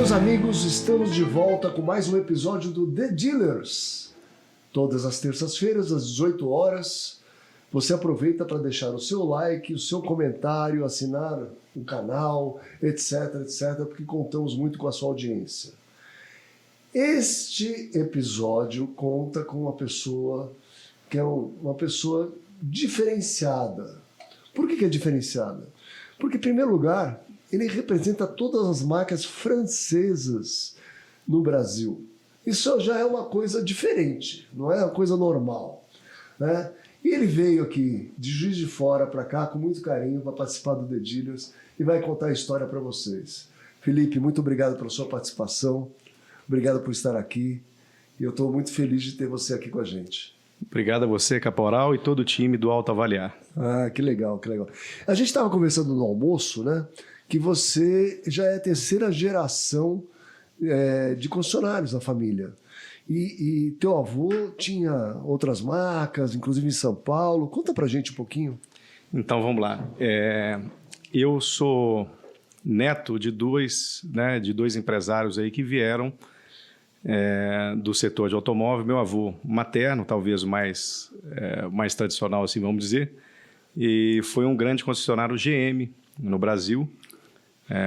Meus amigos, estamos de volta com mais um episódio do The Dealers. Todas as terças-feiras, às 18 horas, você aproveita para deixar o seu like, o seu comentário, assinar o canal, etc, etc, porque contamos muito com a sua audiência. Este episódio conta com uma pessoa que é uma pessoa diferenciada. Por que é diferenciada? Porque, em primeiro lugar, ele representa todas as marcas francesas no Brasil. Isso já é uma coisa diferente, não é uma coisa normal, né? E ele veio aqui, de Juiz de Fora para cá, com muito carinho, para participar do The Dealers e vai contar a história para vocês. Felipe, muito obrigado pela sua participação, obrigado por estar aqui e eu estou muito feliz de ter você aqui com a gente. Obrigado a você, Caporal, e todo o time do Alto Avaliar. Ah, que legal, que legal. A gente estava conversando no almoço, né, que você já é a terceira geração de concessionários na família. E teu avô tinha outras marcas, inclusive em São Paulo. Conta pra gente um pouquinho. Então, vamos lá. Eu sou neto de dois empresários aí que vieram do setor de automóvel. Meu avô materno, talvez o mais tradicional, assim vamos dizer, e foi um grande concessionário GM no Brasil.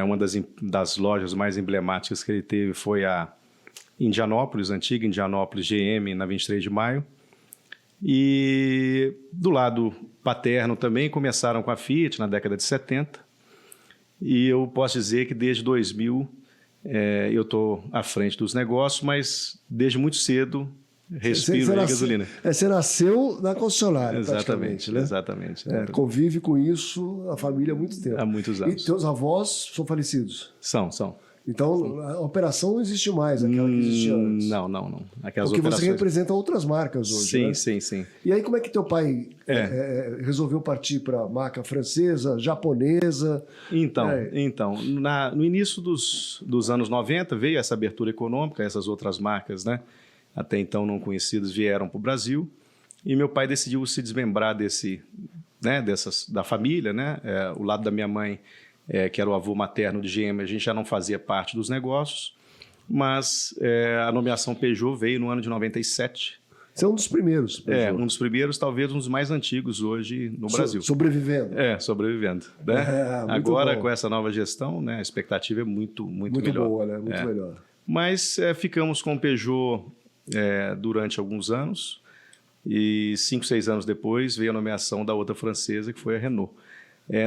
Uma das lojas mais emblemáticas que ele teve foi a Indianópolis, antiga Indianópolis GM, na 23 de maio. E do lado paterno também começaram com a Fiat na década de 70. E eu posso dizer que desde 2000 eu estou à frente dos negócios, mas desde muito cedo respiro gasolina. Você nasceu na concessionária, exatamente, né? Exatamente. Convive com isso a família há muito tempo. Há muitos anos. E teus avós são falecidos? São. Então, a operação não existe mais, aquela que existia antes. Não. Aquelas Porque operações... você representa outras marcas hoje, né? Sim. E aí, como é que teu pai resolveu partir para a marca francesa, japonesa? Então no início dos anos 90, veio essa abertura econômica, essas outras marcas, né, até então não conhecidas, vieram para o Brasil, e meu pai decidiu se desmembrar da família, né? O lado da minha mãe, que era o avô materno de GM, a gente já não fazia parte dos negócios, mas a nomeação Peugeot veio no ano de 97. Você é um dos primeiros. Um dos primeiros, talvez um dos mais antigos hoje no Brasil. Sobrevivendo. Sobrevivendo. Né? Agora, com essa nova gestão, né, a expectativa é muito melhor. Muito boa, né? Muito melhor. Mas ficamos com o Peugeot durante alguns anos, e 5, 6 anos depois veio a nomeação da outra francesa, que foi a Renault.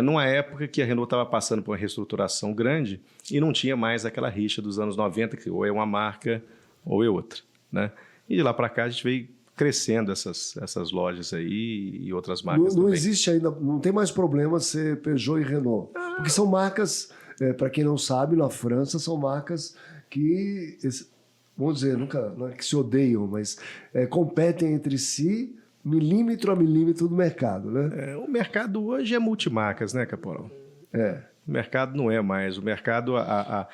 Numa época que a Renault estava passando por uma reestruturação grande e não tinha mais aquela rixa dos anos 90, que ou é uma marca ou é outra, né? E de lá para cá a gente veio crescendo essas lojas aí e outras marcas não também. Existe ainda, não tem mais problema ser Peugeot e Renault, porque são marcas, para quem não sabe, na França são marcas que, vamos dizer, não é que se odeiam, mas competem entre si milímetro a milímetro do mercado, né? O mercado hoje é multimarcas, né, Caporal? O mercado não é mais. O mercado, a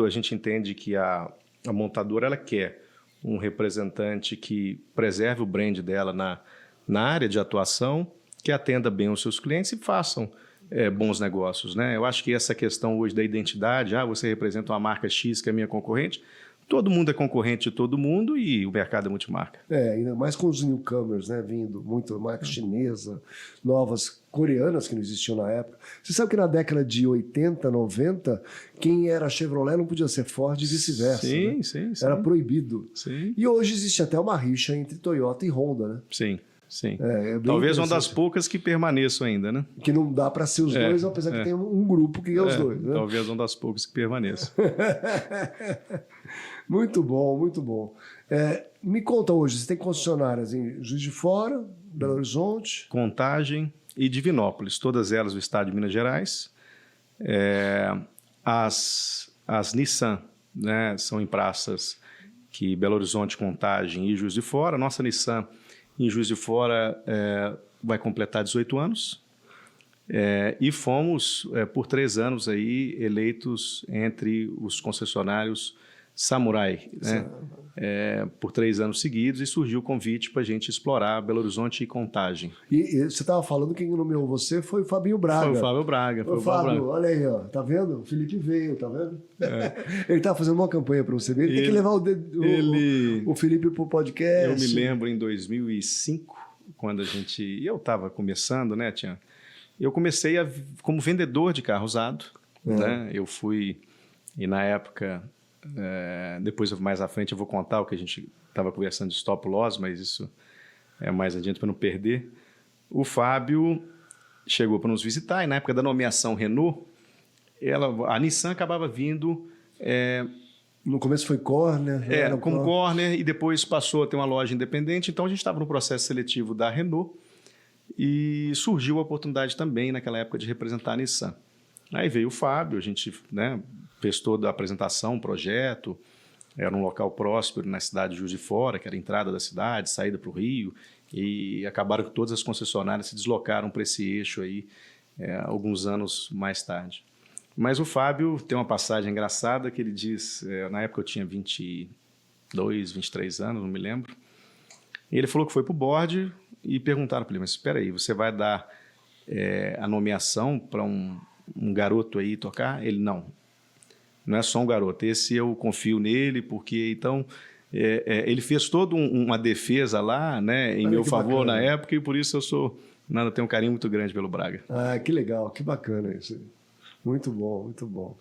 gente entende que a montadora ela quer um representante que preserve o brand dela na área de atuação, que atenda bem os seus clientes e façam bons negócios, né? Eu acho que essa questão hoje da identidade, você representa uma marca X que é minha concorrente, todo mundo é concorrente de todo mundo e o mercado é multimarca. Ainda mais com os newcomers, né, vindo, muito marca chinesa, novas coreanas que não existiam na época. Você sabe que na década de 80, 90, quem era Chevrolet não podia ser Ford e vice-versa. Sim. Era proibido. Sim. E hoje existe até uma rixa entre Toyota e Honda, né? Sim. Talvez uma das poucas que permaneçam ainda, né? Que não dá para ser os dois, apesar que tem um grupo que é os dois. Né? Talvez uma das poucas que permaneçam. Muito bom, muito bom. Me conta hoje, você tem concessionárias em Juiz de Fora, Belo Horizonte... Contagem e Divinópolis, todas elas do estado de Minas Gerais. As Nissan, né, são em praças que Belo Horizonte, Contagem e Juiz de Fora. Nossa Nissan em Juiz de Fora vai completar 18 anos. E fomos, por 3 anos, aí, eleitos entre os concessionários Samurai, né? Por 3 anos seguidos, e surgiu o convite para a gente explorar Belo Horizonte e Contagem. E você estava falando que quem nomeou você foi o Fabinho Braga. Foi o Fábio Braga. Ô, Fábio, olha aí, ó, tá vendo? O Felipe veio, tá vendo? Ele estava fazendo uma campanha para você ver. Ele tem que levar o Felipe pro podcast. Eu me lembro em 2005, quando eu estava começando, né, Tian? Eu comecei como vendedor de carro usado, né? Eu fui, e na época, depois mais à frente eu vou contar o que a gente estava conversando de stop loss, mas isso é mais adiante para não perder. O Fábio chegou para nos visitar, e na época da nomeação Renault, a Nissan acabava vindo... No começo foi Corner. Como Corner, e depois passou a ter uma loja independente, então a gente estava no processo seletivo da Renault, e surgiu a oportunidade também, naquela época, de representar a Nissan. Aí veio o Fábio, a gente, né, fez toda a apresentação, projeto, era um local próspero na cidade de Juiz de Fora, que era a entrada da cidade, saída para o Rio, e acabaram que todas as concessionárias se deslocaram para esse eixo aí, alguns anos mais tarde. Mas o Fábio tem uma passagem engraçada que ele diz, na época eu tinha 22, 23 anos, não me lembro, e ele falou que foi para o board e perguntaram para ele, mas espera aí, você vai dar a nomeação para um garoto aí tocar? Ele, não é só um garoto, esse eu confio nele, porque então ele fez toda uma defesa lá, né, em meu favor na época, e por isso eu tenho um carinho muito grande pelo Braga. Ah, que legal, que bacana isso. Muito bom, muito bom.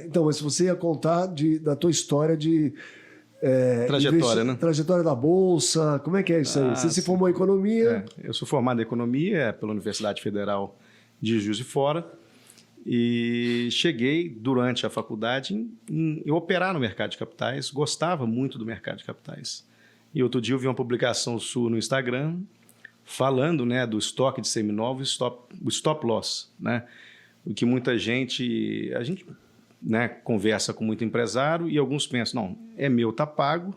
Então, mas você ia contar da tua história de... trajetória, né? Trajetória da Bolsa, como é que é isso aí? Você se formou em Economia? Eu sou formado em Economia pela Universidade Federal de Juiz de Fora e cheguei, durante a faculdade, em operar no mercado de capitais, gostava muito do mercado de capitais. E outro dia eu vi uma publicação sua no Instagram falando, né, do estoque de seminovos, o stop loss, né? O que muita gente... A gente, né, conversa com muito empresário e alguns pensam, não, é meu, tá pago,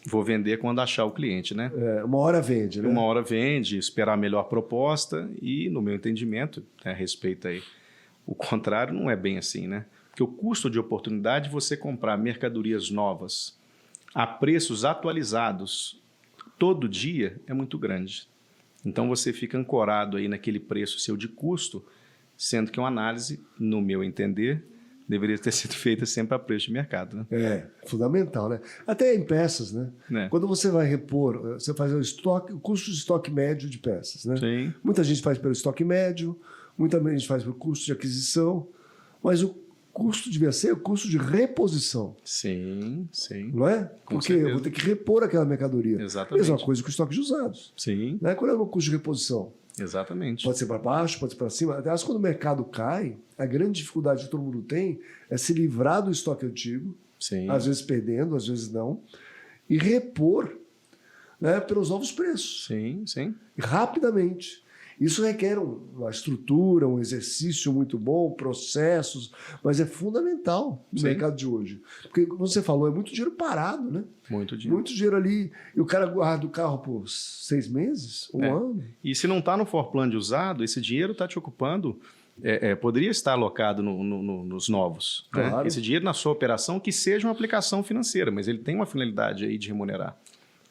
vou vender quando achar o cliente, né? Uma hora vende, né? Uma hora vende, esperar a melhor proposta e, no meu entendimento, a respeito aí, o contrário não é bem assim, né? Porque o custo de oportunidade de você comprar mercadorias novas a preços atualizados todo dia é muito grande. Então você fica ancorado aí naquele preço seu de custo, sendo que uma análise, no meu entender, deveria ter sido feita sempre a preço de mercado, né? Fundamental, né? Até em peças, né? Quando você vai repor, você faz o custo de estoque médio de peças, né? Sim. Muita gente faz pelo estoque médio, muita gente faz pelo custo de aquisição, mas o custo devia ser o custo de reposição. Sim, sim. Não é? Porque eu vou ter que repor aquela mercadoria. Exatamente. Mesma coisa com o estoque de usados. Sim. Né? Qual é o custo de reposição? Exatamente. Pode ser para baixo, pode ser para cima. Aliás, quando o mercado cai, a grande dificuldade que todo mundo tem é se livrar do estoque antigo, Sim. às vezes perdendo, às vezes não, e repor, né, pelos novos preços. Sim, sim. Rapidamente. Isso requer uma estrutura, um exercício muito bom, processos, mas é fundamental no mercado de hoje. Porque, como você falou, é muito dinheiro parado, né? Muito dinheiro. Muito dinheiro ali. E o cara guarda o carro por 6 meses, um ano. E se não está no forplan de usado, esse dinheiro está te ocupando, poderia estar alocado nos novos. Claro. Né? Esse dinheiro na sua operação que seja uma aplicação financeira, mas ele tem uma finalidade aí de remunerar.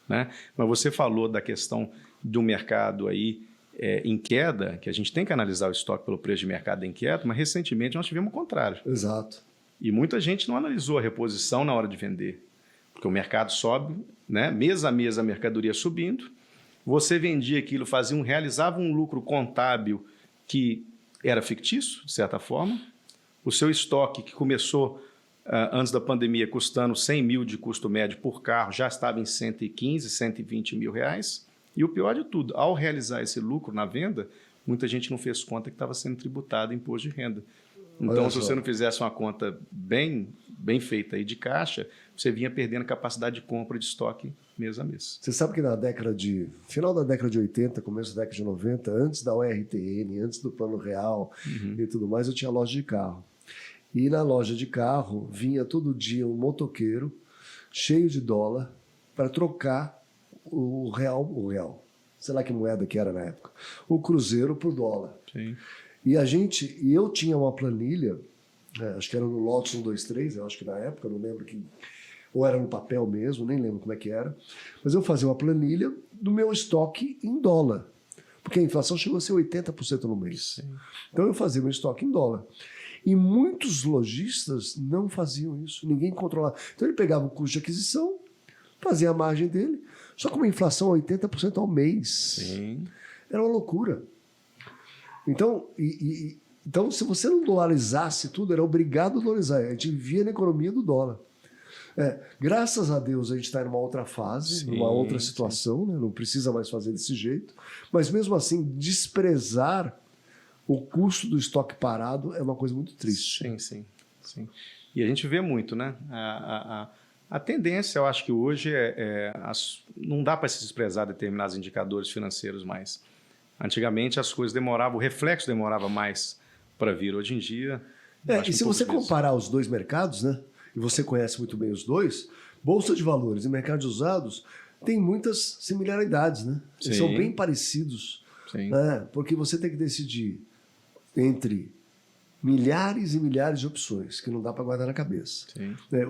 Né? Mas você falou da questão do mercado aí em queda, que a gente tem que analisar o estoque pelo preço de mercado em queda, mas recentemente nós tivemos o contrário. Exato. E muita gente não analisou a reposição na hora de vender, porque o mercado sobe, né? Mês a mês a mercadoria subindo, você vendia aquilo, realizava um lucro contábil que era fictício, de certa forma, o seu estoque que começou antes da pandemia custando 100 mil de custo médio por carro, já estava em 115, 120 mil reais. E o pior de tudo, ao realizar esse lucro na venda, muita gente não fez conta que estava sendo tributado imposto de renda. Então, se você não fizesse uma conta bem feita aí de caixa, você vinha perdendo capacidade de compra de estoque mês a mês. Você sabe que final da década de 80, começo da década de 90, antes da ORTN, antes do Plano Real e tudo mais, eu tinha loja de carro. E na loja de carro vinha todo dia um motoqueiro cheio de dólar para trocar o real, sei lá que moeda que era na época, o cruzeiro por dólar. Sim. E eu tinha uma planilha Acho que era no Lotus 123, eu acho que na época, não lembro que... Ou era no papel mesmo, nem lembro como é que era. Mas eu fazia uma planilha do meu estoque em dólar. Porque a inflação chegou a ser 80% no mês. Sim. Então eu fazia meu estoque em dólar. E muitos lojistas não faziam isso, ninguém controlava. Então ele pegava o custo de aquisição, fazia a margem dele, só com uma inflação 80% ao mês. Sim. Era uma loucura. Então, então, se você não dolarizasse tudo, era obrigado a dolarizar. A gente vivia na economia do dólar. Graças a Deus a gente está em uma outra fase, Sim, numa outra situação, né? Não precisa mais fazer desse jeito. Mas mesmo assim, desprezar o custo do estoque parado é uma coisa muito triste. Sim. E a gente vê muito, né? A tendência, eu acho que hoje não dá para se desprezar determinados indicadores financeiros mais. Antigamente as coisas demoravam, o reflexo demorava mais para vir. Hoje em dia... E se você comparar os dois mercados, né? E você conhece muito bem os dois, Bolsa de Valores e mercado de usados têm muitas similaridades, né? Eles são bem parecidos. Sim. Né? Porque você tem que decidir entre milhares e milhares de opções que não dá para guardar na cabeça.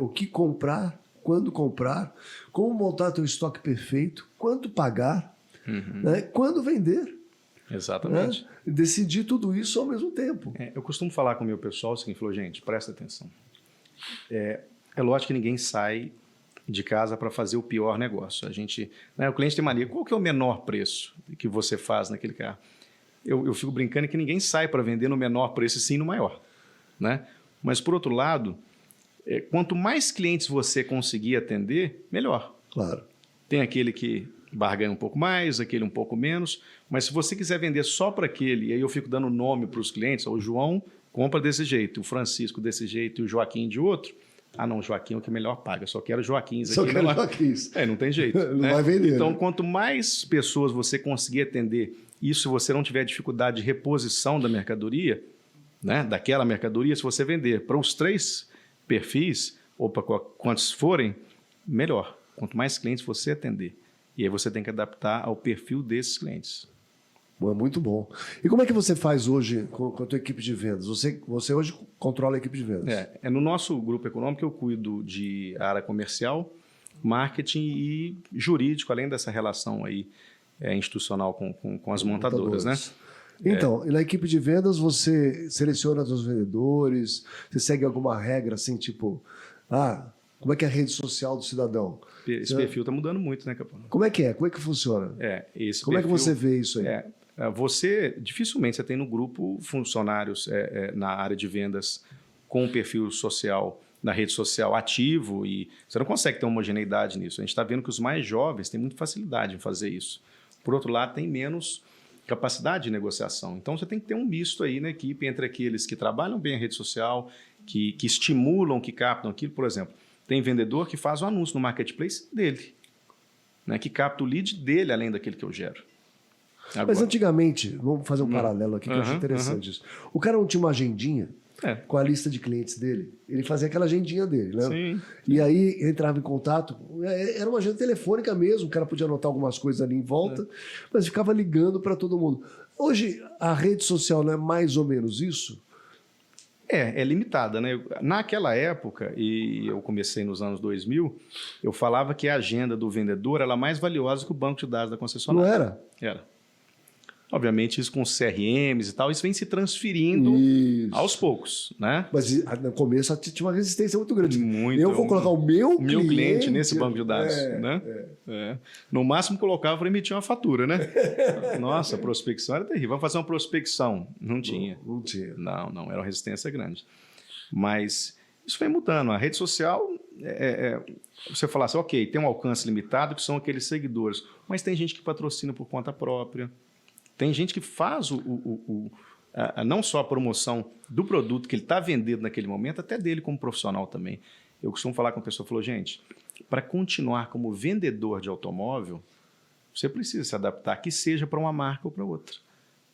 O que comprar, quando comprar, como montar teu estoque perfeito, quanto pagar, né? Quando vender. Exatamente. Né? Decidir tudo isso ao mesmo tempo. Eu costumo falar com o meu pessoal o seguinte, falou, gente, presta atenção. É lógico que ninguém sai de casa para fazer o pior negócio. A gente, né, o cliente tem mania, qual que é o menor preço que você faz naquele carro? Eu fico brincando que ninguém sai para vender no menor preço e sim no maior. Né? Mas, por outro lado, quanto mais clientes você conseguir atender, melhor. Claro. Tem aquele que barganha um pouco mais, aquele um pouco menos, mas se você quiser vender só para aquele, e aí eu fico dando nome para os clientes, o João compra desse jeito, o Francisco desse jeito e o Joaquim de outro. Ah, não, Joaquim é o que melhor paga, só quero Joaquins aqui. Só quero Joaquins. Não tem jeito. Não né? vai vender. Então, né? quanto mais pessoas você conseguir atender, isso se você não tiver dificuldade de reposição da mercadoria, né, daquela mercadoria, se você vender para os 3 perfis, ou para quantos forem, melhor. Quanto mais clientes você atender. E aí você tem que adaptar ao perfil desses clientes. É muito bom. E como é que você faz hoje com a tua equipe de vendas? Você hoje controla a equipe de vendas? No nosso grupo econômico eu cuido de área comercial, marketing e jurídico, além dessa relação aí institucional com as montadoras, né? Então, e na equipe de vendas você seleciona os vendedores, você segue alguma regra assim, tipo, como é que é a rede social do cidadão? Esse perfil está mudando muito, né, Capão? Como é que é? Como é que funciona? Esse como perfil, é que você vê isso aí? Dificilmente você tem no grupo funcionários na área de vendas com um perfil social, na rede social ativo, e você não consegue ter homogeneidade nisso. A gente está vendo que os mais jovens têm muita facilidade em fazer isso. Por outro lado, tem menos capacidade de negociação. Então, você tem que ter um misto aí na equipe entre aqueles que trabalham bem a rede social, que estimulam, que captam aquilo. Por exemplo, tem vendedor que faz um anúncio no marketplace dele, né, que capta o lead dele além daquele que eu gero. Agora. Mas antigamente, vamos fazer um paralelo aqui que eu acho interessante isso. O cara não tinha uma agendinha com a lista de clientes dele. Ele fazia aquela agendinha dele, né? Sim. E aí entrava em contato. Era uma agenda telefônica mesmo, o cara podia anotar algumas coisas ali em volta, mas ficava ligando para todo mundo. Hoje, a rede social não é mais ou menos isso? É limitada, né? Naquela época, e eu comecei nos anos 2000, eu falava que a agenda do vendedor era mais valiosa que o banco de dados da concessionária. Não era? Era. Obviamente, isso com os CRMs e tal, isso vem se transferindo aos poucos, né? Mas no começo tinha uma resistência muito grande. Muito. Eu vou colocar o meu cliente nesse banco de dados, né? No máximo colocava para emitir uma fatura, né? Nossa, a prospecção era terrível. Vamos fazer uma prospecção. Não tinha. Não tinha. Não, era uma resistência grande. Mas isso vem mudando. A rede social, você fala assim, ok, tem um alcance limitado, que são aqueles seguidores, mas tem gente que patrocina por conta própria. Tem gente que faz não só a promoção do produto que ele está vendendo naquele momento, até dele como profissional também. Eu costumo falar com a pessoa, falou, gente, para continuar como vendedor de automóvel, você precisa se adaptar, que seja para uma marca ou para outra.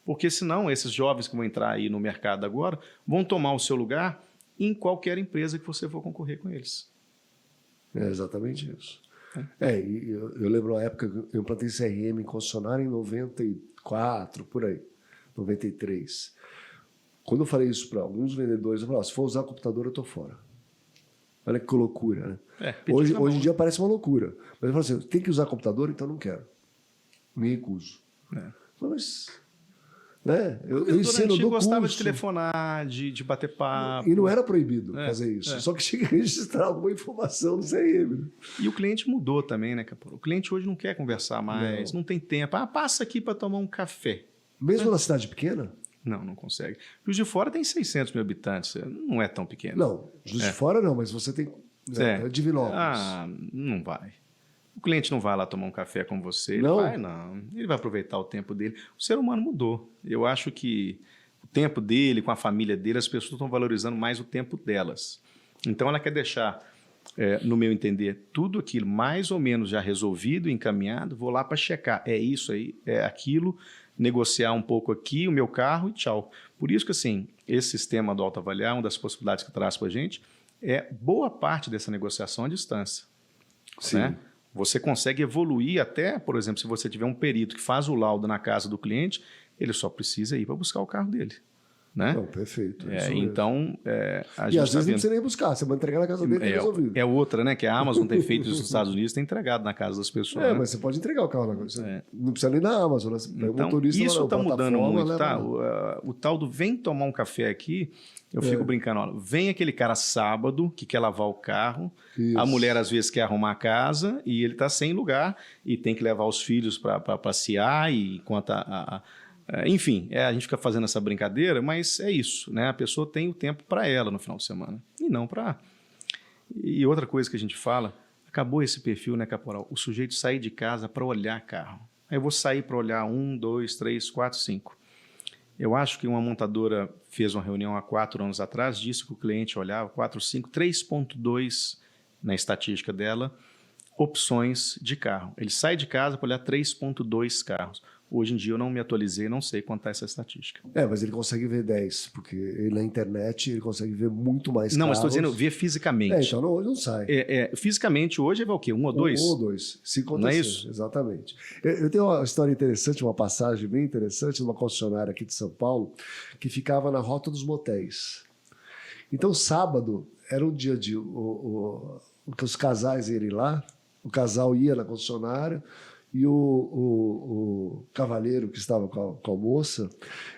Porque senão esses jovens que vão entrar aí no mercado agora vão tomar o seu lugar em qualquer empresa que você for concorrer com eles. É exatamente isso. Eu lembro a época que eu implantei CRM em concessionária em 94, por aí, 93. Quando eu falei isso para alguns vendedores, eu falei, se for usar computador, eu tô fora. Olha que loucura, né? Hoje em dia parece uma loucura. Mas eu falo assim, tem que usar computador, então não quero. Me recuso. Mas, né? Eu ensino, eu dou gostava curso. de telefonar, de bater papo. E não era proibido fazer isso. Só que tinha que registrar alguma informação no CRM. E o cliente mudou também, né, Caporo? O cliente hoje não quer conversar mais, não tem tempo. Passa aqui para tomar um café. Mesmo na cidade pequena? Não consegue. Juiz de Fora tem 600 mil habitantes, não é tão pequeno. Não, Juiz de Fora não, mas você tem Divinópolis. Não vai. O cliente não vai lá tomar um café com você. Ele vai aproveitar o tempo dele. O ser humano mudou. Eu acho que o tempo dele, com a família dele, as pessoas estão valorizando mais o tempo delas. Então, ela quer deixar, no meu entender, tudo aquilo mais ou menos já resolvido, encaminhado. Vou lá para checar. É isso aí, é aquilo. Negociar um pouco aqui o meu carro e tchau. Por isso que, assim, esse sistema do autoavaliar, uma das possibilidades que traz para a gente, boa parte dessa negociação à distância. Sim. Né? Você consegue evoluir até, por exemplo, se você tiver um perito que faz o laudo na casa do cliente, ele só precisa ir para buscar o carro dele. Né? Não, perfeito. Então, a gente e às vezes não precisa nem buscar, você vai entregar na casa dele e resolvido. É outra, né? Que a Amazon tem feito isso nos Estados Unidos, tem entregado na casa das pessoas. Né? Mas você pode entregar o carro na casa. Não precisa nem na Amazon. Né? Então, isso está mudando muito, tá? O tal do vem tomar um café aqui, eu fico brincando, olha, vem aquele cara sábado que quer lavar o carro, a mulher às vezes quer arrumar a casa e ele está sem lugar e tem que levar os filhos para passear e enquanto enfim, a gente fica fazendo essa brincadeira, mas é isso, né? A pessoa tem o tempo para ela no final de semana e não para... E outra coisa que a gente fala, acabou esse perfil, né, Caporal? O sujeito sair de casa para olhar carro. Aí eu vou sair para olhar 1, 2, 3, 4, 5. Eu acho que uma montadora fez uma reunião há 4 anos atrás, disse que o cliente olhava 4, 5, 3.2 na estatística dela, opções de carro. Ele sai de casa para olhar 3.2 carros. Hoje em dia eu não me atualizei, não sei quanto é essa estatística. Mas ele consegue ver 10, porque ele, na internet ele consegue ver muito mais carros. Não, mas estou dizendo ver fisicamente. Então hoje não sai. Fisicamente hoje é o quê? 1 ou 2? 1 ou 2, se acontecer. Não é isso? Exatamente. Eu tenho uma história interessante, uma passagem bem interessante de uma concessionária aqui de São Paulo, que ficava na Rota dos Motéis. Então sábado era um dia de que os casais irem lá, o casal ia na concessionária, e o cavalheiro que estava com a moça,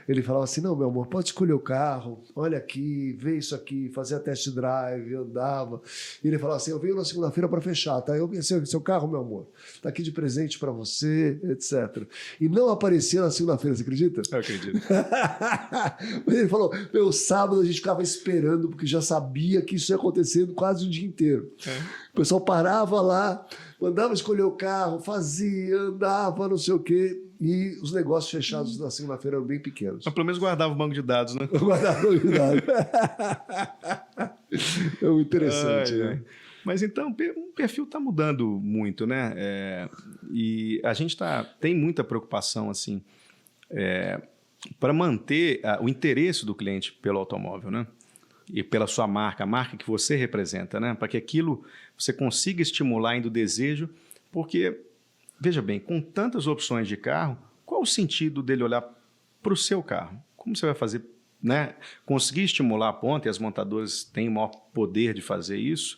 ele falava assim, não, meu amor, pode escolher o carro, olha aqui, vê isso aqui, fazia test drive, andava. E ele falava assim, eu venho na segunda-feira para fechar, tá? Seu carro, meu amor, tá aqui de presente para você, etc. E não aparecia na segunda-feira, você acredita? Eu acredito. Mas ele falou, sábado a gente ficava esperando, porque já sabia que isso ia acontecer quase o dia inteiro. O pessoal parava lá, mandava escolher o carro, fazia, andava, não sei o quê, e os negócios fechados na segunda-feira eram bem pequenos. Mas pelo menos guardava o banco de dados, né? Guardava o banco de dados. É muito interessante, né? Mas então, o perfil está mudando muito, né? E a gente tem muita preocupação, assim, para manter o interesse do cliente pelo automóvel, né? E pela sua marca, a marca que você representa, né? Para que aquilo você consiga estimular ainda o desejo, porque, veja bem, com tantas opções de carro, qual o sentido dele olhar para o seu carro? Como você vai fazer, né? Conseguir estimular a ponta, e as montadoras têm o maior poder de fazer isso,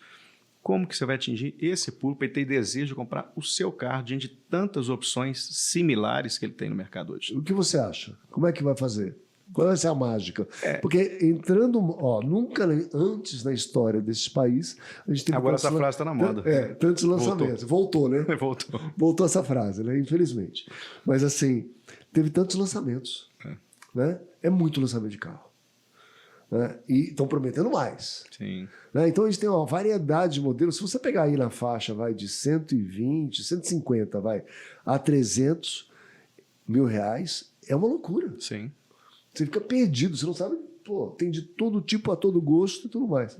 como que você vai atingir esse público e ter desejo de comprar o seu carro diante de tantas opções similares que ele tem no mercado hoje? O que você acha? Como é que vai fazer? Qual vai ser a mágica? Porque entrando, nunca antes na história desse país, a gente teve... Agora essa frase está na moda. Tantos lançamentos. Voltou, né? Voltou essa frase, né? Infelizmente. Mas assim, teve tantos lançamentos. Né? É muito lançamento de carro. Né? E estão prometendo mais. Sim. Né? Então a gente tem uma variedade de modelos. Se você pegar aí na faixa de 120, 150, a 300 mil reais, é uma loucura. Sim. Você fica perdido, você não sabe, tem de todo tipo, a todo gosto e tudo mais.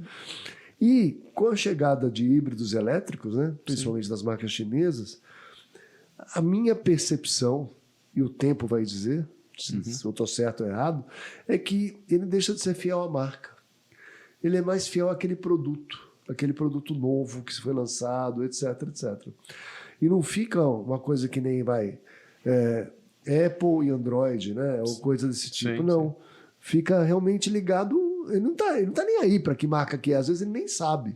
E com a chegada de híbridos elétricos, né, principalmente das marcas chinesas, a minha percepção, e o tempo vai dizer, se eu estou certo ou errado, é que ele deixa de ser fiel à marca. Ele é mais fiel àquele produto novo que foi lançado, etc, etc. E não fica uma coisa que nem Apple e Android, né? Ou coisa desse tipo. Sim, não. Sim. fica realmente ligado, ele não tá nem aí para que marca que é, às vezes ele nem sabe.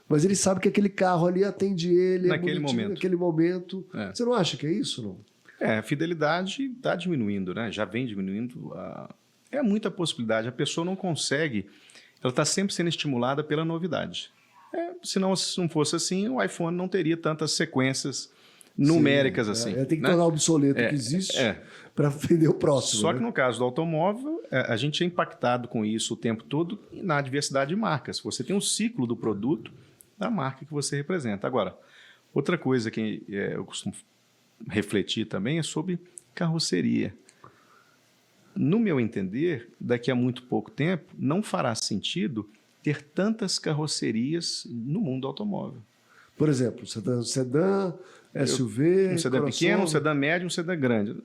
Mas ele sabe que aquele carro ali atende ele naquele momento. É. Você não acha que é isso, não? A fidelidade está diminuindo, né? Já vem diminuindo. É muita possibilidade. A pessoa não consegue, ela está sempre sendo estimulada pela novidade. Se não fosse assim, o iPhone não teria tantas sequências numéricas assim. Tem que tornar obsoleto o que existe para vender o próximo. Só que no caso do automóvel, a gente é impactado com isso o tempo todo na diversidade de marcas. Você tem um ciclo do produto da marca que você representa. Agora, outra coisa que eu costumo refletir também é sobre carroceria. No meu entender, daqui a muito pouco tempo, não fará sentido ter tantas carrocerias no mundo automóvel. Por exemplo, sedã, SUV... Um sedã pequeno, um sedã médio, um sedã grande.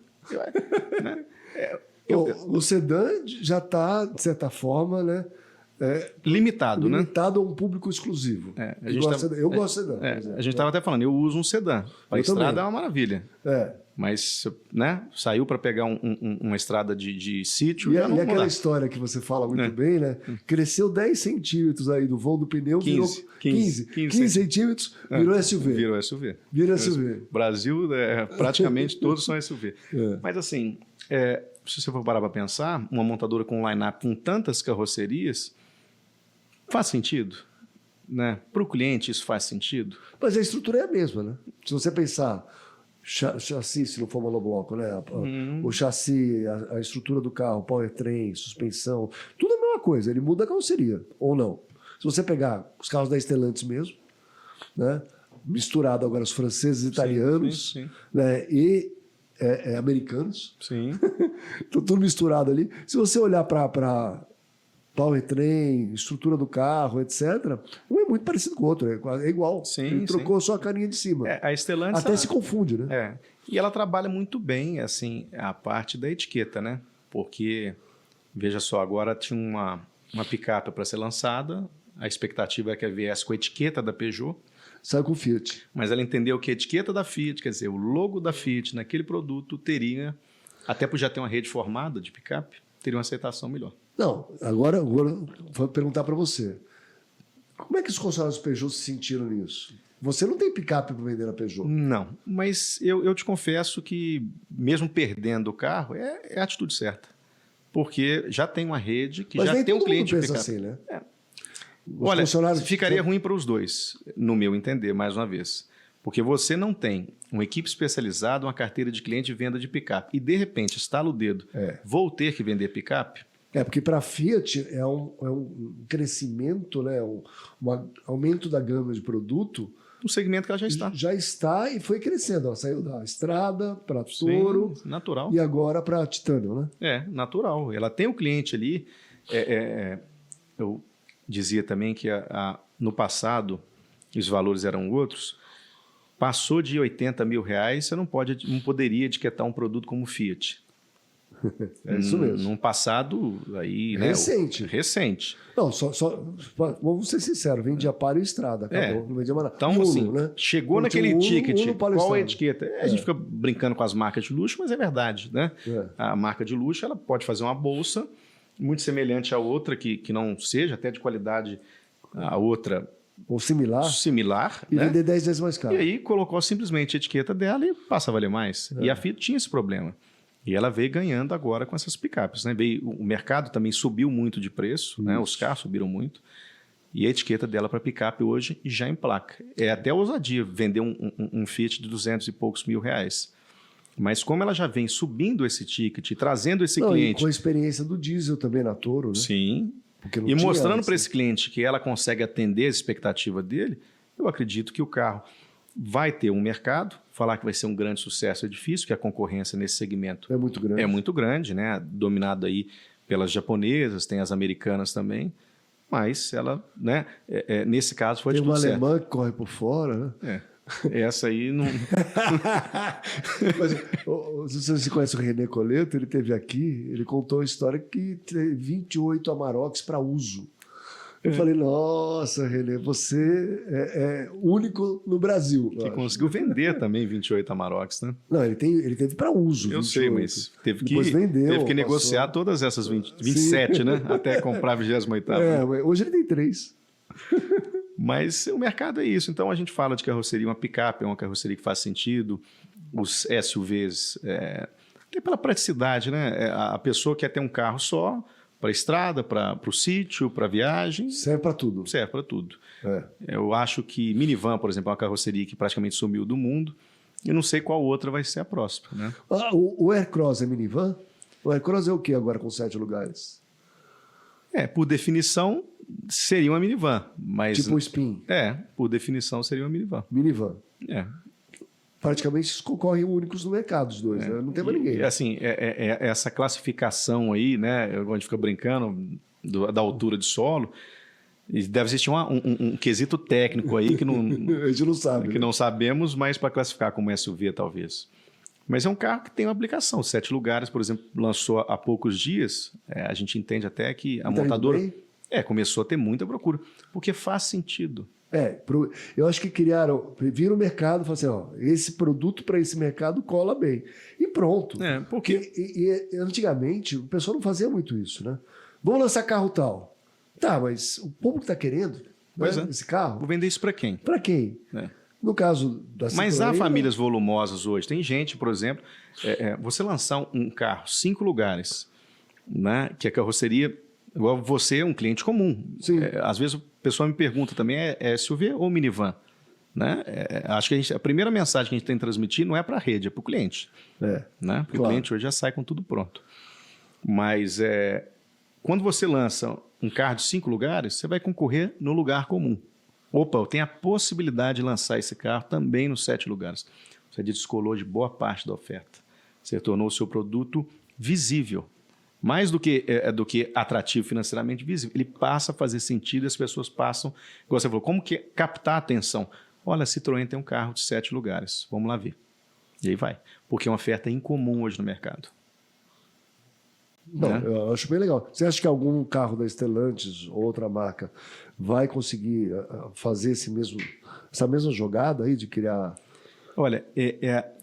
O sedã já está, de certa forma, né, limitado a um público exclusivo. Eu gosto de sedã. A gente estava até falando, eu uso um sedã. Para a estrada é uma maravilha. Mas, né, saiu para pegar uma estrada de sítio... E aquela história que você fala muito bem, né? Cresceu 10 centímetros aí do vão do pneu, 15 centímetros, virou SUV. Virou SUV. Brasil, praticamente todos são SUV. Mas assim, se você for parar para pensar, uma montadora com um line-up com tantas carrocerias, faz sentido? Né? Para o cliente isso faz sentido? Mas a estrutura é a mesma, né? Se você pensar... chassi, se não for monobloco, né? O chassi, a estrutura do carro, powertrain, suspensão, tudo é a mesma coisa. Ele muda a carroceria, ou não. Se você pegar os carros da Stellantis mesmo, né? Misturado agora os franceses, italianos, sim. Né? E americanos. Sim. Tudo misturado ali. Se você olhar para powertrain, estrutura do carro, etc., um é muito parecido com o outro, é igual. Ele trocou só a carinha de cima. A Stellantis até se confunde, né? E ela trabalha muito bem assim, a parte da etiqueta, né? Porque, veja só, agora tinha uma picape para ser lançada, a expectativa é que ela viesse com a etiqueta da Peugeot. Saiu com o Fiat. Mas ela entendeu que a etiqueta da Fiat, quer dizer, o logo da Fiat naquele produto teria, até por já ter uma rede formada de picape, teria uma aceitação melhor. Não, agora vou perguntar para você. Como é que os concessionários Peugeot se sentiram nisso? Você não tem picape para vender na Peugeot. Não, mas eu te confesso que, mesmo perdendo o carro, é a atitude certa. Porque já tem uma rede que já tem um cliente de picape. Assim, né? Olha, ficaria ruim para os dois, no meu entender, mais uma vez. Porque você não tem uma equipe especializada, uma carteira de cliente de venda de picape. E, de repente, estala o dedo, vou ter que vender picape? Porque para a Fiat é um crescimento, né? Um aumento da gama de produto. No segmento que ela já está. Já está e foi crescendo. Ela saiu da Estrada para Toro. Natural. E agora para Titânio, né? Natural. Ela tem o cliente ali. Eu dizia também que no passado os valores eram outros. Passou de R$80 mil, você não poderia etiquetar um produto como Fiat. É isso mesmo. Num passado aí, recente. Né? Recente. Não, vamos ser sinceros, vendia Palio e Estrada, acabou. Não vendia mais nada. Então, assim, né? Chegou naquele ticket, qual a etiqueta? A gente fica brincando com as marcas de luxo, mas é verdade, né? A marca de luxo, ela pode fazer uma bolsa muito semelhante à outra, que não seja até de qualidade a outra... Ou similar e né? vender 10 vezes mais caro. E aí colocou simplesmente a etiqueta dela e passa a valer mais. E a Fiat tinha esse problema. E ela veio ganhando agora com essas picapes. Né? O mercado também subiu muito de preço, né? Os carros subiram muito. E a etiqueta dela para picape hoje já emplaca. É até ousadia vender um Fiat de 200 e poucos mil reais. Mas como ela já vem subindo esse ticket, trazendo esse cliente... E com a experiência do diesel também na Toro, né? Sim. E mostrando para esse cliente que ela consegue atender a expectativa dele, eu acredito que o carro vai ter um mercado. Falar que vai ser um grande sucesso é difícil, porque a concorrência nesse segmento é muito grande. É muito grande, né? Dominado aí pelas japonesas, tem as americanas também. Mas ela, né? Nesse caso foi tem tudo certo. Tem uma alemã que corre por fora, né? Essa aí não... Mas, se você conhece o René Coleto, ele esteve aqui, ele contou a história que tem 28 Amaroks para uso. Eu falei, nossa, Renê, você é único no Brasil. Que conseguiu vender também 28 Amarocks, né? Não, ele teve para uso. Eu 28. sei, mas teve Depois que, vendeu, teve que passou. negociar todas essas 27, né? Até comprar a 28ª. Hoje ele tem 3. Mas o mercado é isso. Então a gente fala de carroceria, uma picape é uma carroceria que faz sentido. Os SUVs, até pela praticidade, né? A pessoa quer ter um carro só para a estrada, para o sítio, para viagem. Serve para tudo. Serve para tudo. Eu acho que minivan, por exemplo, é uma carroceria que praticamente sumiu do mundo. E não sei qual outra vai ser a próxima, né? O Aircross é minivan? O Aircross é o que agora com 7 lugares? Por definição, seria uma minivan. Mas, tipo o Spin. Por definição, seria uma minivan. Minivan. É. Praticamente eles concorrem únicos no mercado, os dois. Né? Não tem mais ninguém. E assim, essa classificação aí, né? A gente fica brincando da altura de solo. E deve existir um quesito técnico aí que não, a gente não sabe. Que não sabemos, mas para classificar como SUV, talvez. Mas é um carro que tem uma aplicação. 7 lugares, por exemplo, lançou há poucos dias. A gente entende até que a montadora começou a ter muita procura, porque faz sentido. Eu acho que viram o mercado e falaram assim, esse produto para esse mercado cola bem. E pronto. Porque e antigamente o pessoal não fazia muito isso, né? Vamos lançar carro tal. Tá, mas o público está querendo esse carro? Vou vender isso para quem? Para quem? No caso da Citroën... Mas há famílias volumosas hoje. Tem gente, por exemplo, você lançar um carro, 5 lugares, né, que a carroceria... Igual você é um cliente comum. Sim. Às vezes o pessoal me pergunta também, é SUV ou minivan? Né? Acho que a primeira mensagem que a gente tem que transmitir não é para a rede, é para o cliente. Né? Porque o cliente hoje já sai com tudo pronto. Mas quando você lança um carro de 5 lugares, você vai concorrer no lugar comum. Opa, eu tenho a possibilidade de lançar esse carro também nos 7 lugares. Você descolou de boa parte da oferta. Você tornou o seu produto visível. Mais do que atrativo financeiramente, visível. Ele passa a fazer sentido e as pessoas passam... Igual você falou, como que captar a atenção? Olha, a Citroën tem um carro de 7 lugares. Vamos lá ver. E aí vai. Porque é uma oferta incomum hoje no mercado. Não, eu acho bem legal. Você acha que algum carro da Stellantis ou outra marca vai conseguir fazer essa mesma jogada aí de criar... Olha,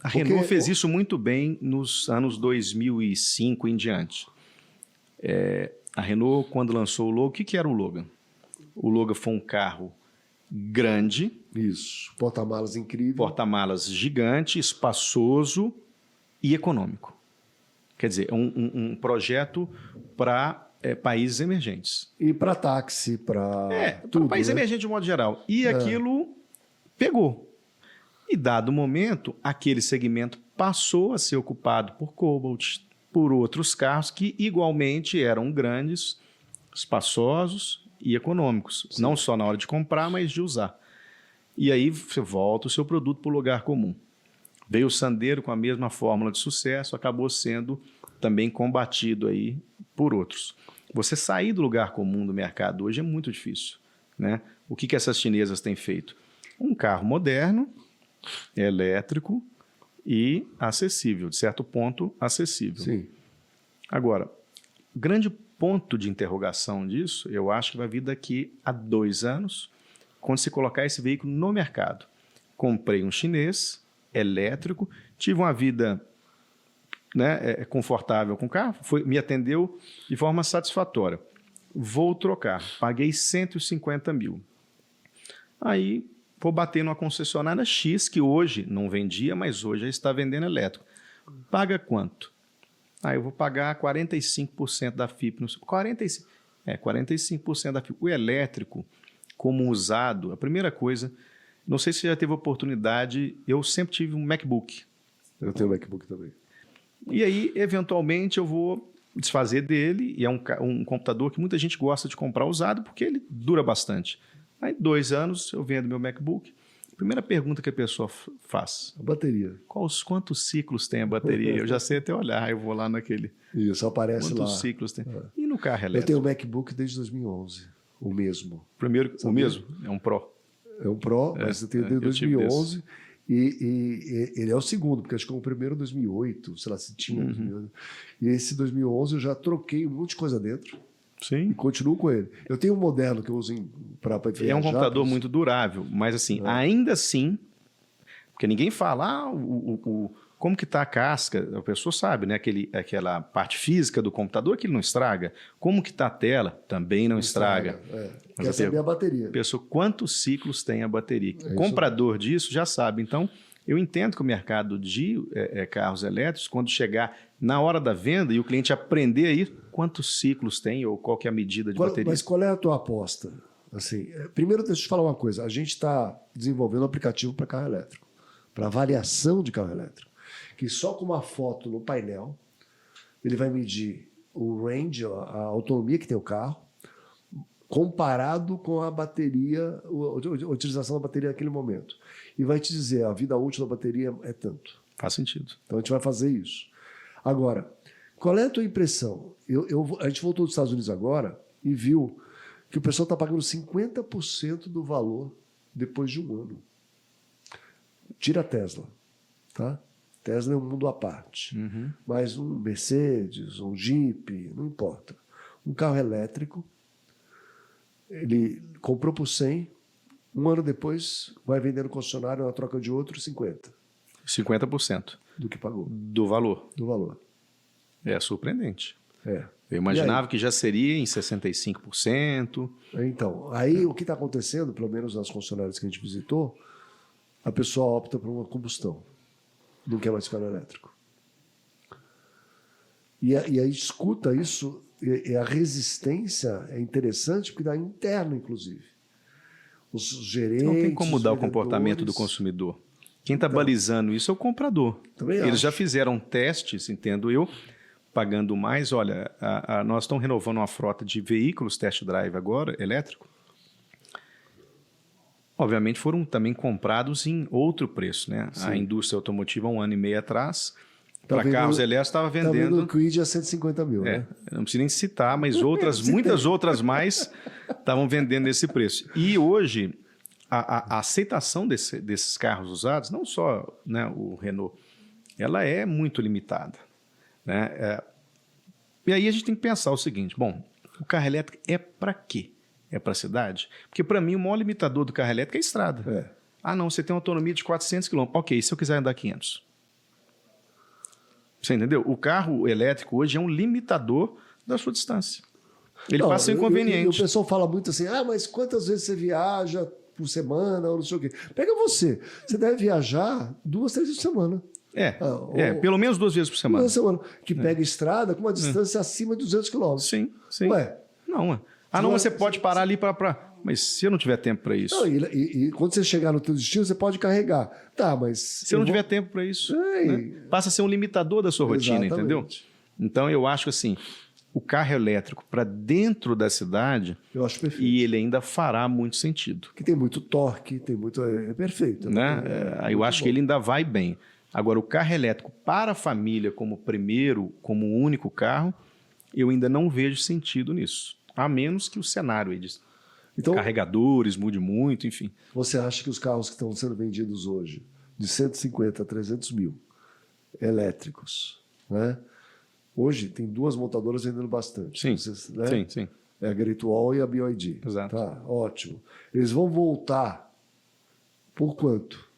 a Renault fez isso muito bem nos anos 2005 em diante. A Renault, quando lançou o Logan, o que era o Logan? O Logan foi um carro grande. Isso, porta-malas incrível. Porta-malas gigante, espaçoso e econômico. Quer dizer, um projeto para países emergentes. E para táxi, para tudo. Para países emergentes de modo geral. E aquilo pegou. E, dado momento, aquele segmento passou a ser ocupado por Cobalt, por outros carros que igualmente eram grandes, espaçosos e econômicos. Sim. Não só na hora de comprar, mas de usar. E aí você volta o seu produto para o lugar comum. Veio o Sandero com a mesma fórmula de sucesso, acabou sendo também combatido aí por outros. Você sair do lugar comum do mercado hoje é muito difícil, né? O que essas chinesas têm feito? Um carro moderno, elétrico e acessível, de certo ponto, acessível. Sim. Agora, grande ponto de interrogação disso, eu acho que vai vir daqui a 2 anos, quando se colocar esse veículo no mercado. Comprei um chinês, elétrico, tive uma vida, né, confortável com o carro, me atendeu de forma satisfatória. Vou trocar, paguei 150 mil. Aí vou bater numa concessionária X, que hoje não vendia, mas hoje já está vendendo elétrico. Paga quanto? Aí eu vou pagar 45% da FIP. 45% da FIP. O elétrico, como usado, a primeira coisa, não sei se você já teve oportunidade, eu sempre tive um MacBook. Eu tenho um MacBook também. E aí, eventualmente, eu vou desfazer dele, e é um computador que muita gente gosta de comprar usado, porque ele dura bastante. Aí, 2 anos, eu vendo meu MacBook. Primeira pergunta que a pessoa faz. A bateria. Quantos ciclos tem a bateria? Eu já sei até olhar, eu vou lá naquele... Isso, aparece quantos lá. Quantos ciclos tem? E no carro elétrico? Eu tenho o MacBook desde 2011, o mesmo. Primeiro, o mesmo? É um Pro? É um Pro, mas eu tenho desde 2011. E ele é o segundo, porque acho que o primeiro é 2008, sei lá se tinha. E esse 2011 eu já troquei um monte de coisa dentro. E Sim. continuo com ele. Eu tenho um moderno que eu uso para viajar. É um computador muito durável, mas assim, ainda assim, porque ninguém fala, como que está a casca? A pessoa sabe, né? Aquela parte física do computador que ele não estraga. Como que está a tela? Também não estraga. Mas Quer saber a bateria. Pessoa, quantos ciclos tem a bateria? O comprador disso já sabe. Então, eu entendo que o mercado de carros elétricos, quando chegar na hora da venda e o cliente aprender aí quantos ciclos tem ou qual que é a medida de bateria. Mas qual é a tua aposta? Assim, primeiro, deixa eu te falar uma coisa. A gente está desenvolvendo um aplicativo para carro elétrico, para avaliação de carro elétrico, que só com uma foto no painel, ele vai medir o range, a autonomia que tem o carro, comparado com a bateria, a utilização da bateria naquele momento. E vai te dizer, a vida útil da bateria é tanto. Faz sentido. Então a gente vai fazer isso. Agora, qual é a tua impressão? A gente voltou dos Estados Unidos agora e viu que o pessoal está pagando 50% do valor depois de um ano. Tira a Tesla, tá? Tesla é um mundo à parte. Mas um Mercedes, um Jeep, não importa. Um carro elétrico, ele comprou por 100, um ano depois vai vender no concessionário na troca de outro 50%. 50% do que pagou. Do valor. Do valor. É surpreendente. É. Eu imaginava que já seria em 65%. Então, aí o que está acontecendo, pelo menos nas concessionárias que a gente visitou, a pessoa opta por uma combustão. Não quer mais carro elétrico. E aí escuta isso, e a resistência é interessante, porque dá interno, inclusive. Os gerentes... Não tem como mudar o comportamento do consumidor. Quem está balizando isso é o comprador. Eles já fizeram testes, entendo eu, pagando mais. Olha, nós estamos renovando uma frota de veículos test drive agora, elétrico. Obviamente foram também comprados em outro preço, né? Sim. A indústria automotiva, 1 ano e meio atrás, para carros elétricos, estava vendendo... Está vendo o Kwid a 150 mil, né? Não preciso nem citar, mas muitas outras mais estavam vendendo nesse preço. E hoje, a aceitação desses carros usados, não só, né, o Renault, ela é muito limitada, né? E aí a gente tem que pensar o seguinte, bom, o carro elétrico é para quê? É para a cidade? Porque, para mim, o maior limitador do carro elétrico é a estrada. Ah, não, você tem uma autonomia de 400 km. Ok, se eu quiser andar 500? Você entendeu? O carro elétrico hoje é um limitador da sua distância. Ele passa a ser inconveniente. E o pessoal fala muito assim, mas quantas vezes você viaja por semana ou não sei o quê? Pega você. Você deve viajar 2, 3 vezes por semana. Pelo menos 2 vezes por semana. 2 vezes por semana. Que pega estrada com uma distância acima de 200 km. Sim. Ué? Não, você pode parar ali para... Mas se eu não tiver tempo para isso... Não, e quando você chegar no teu destino, você pode carregar. Tá, mas... Se eu não tiver tempo para isso, né? Passa a ser um limitador da sua rotina, entendeu? Então, eu acho que assim, o carro elétrico para dentro da cidade... Eu acho perfeito. E ele ainda fará muito sentido. Que tem muito torque, tem muito... É perfeito. Né? Eu acho que ele ainda vai bem. Agora, o carro elétrico para a família como primeiro, como único carro, eu ainda não vejo sentido nisso. A menos que o cenário de carregadores mude muito, enfim. Você acha que os carros que estão sendo vendidos hoje, de 150 a 300 mil, elétricos, né? Hoje tem 2 montadoras vendendo bastante. Sim, né? sim. É a Great Wall e a BYD. Exato. Tá, ótimo. Eles vão voltar por quanto?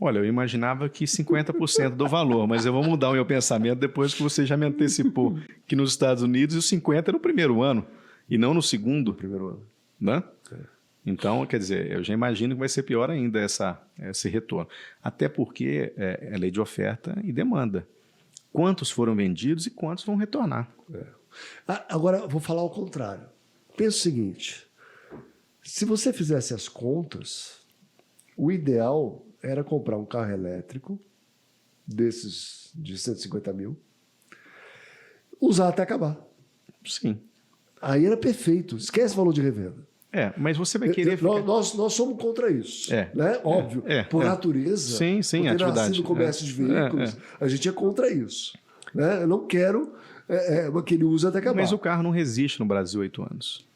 Olha, eu imaginava que 50% do valor, mas eu vou mudar o meu pensamento depois que você já me antecipou que nos Estados Unidos os 50% é no primeiro ano e não no segundo. Primeiro ano. Né? Então, quer dizer, eu já imagino que vai ser pior ainda esse retorno. Até porque é lei de oferta e demanda. Quantos foram vendidos e quantos vão retornar? Agora, vou falar ao contrário. Pensa o seguinte, se você fizesse as contas, o ideal era comprar um carro elétrico desses de 150 mil, usar até acabar. Sim. Aí era perfeito. Esquece o valor de revenda. Mas você vai querer... Nós somos contra isso. Né? Óbvio. Por natureza, sim, por ter atividade. nascido no comércio de veículos, a gente é contra isso. Né? Eu não quero que ele use até acabar. Mas o carro não resiste no Brasil 8 anos.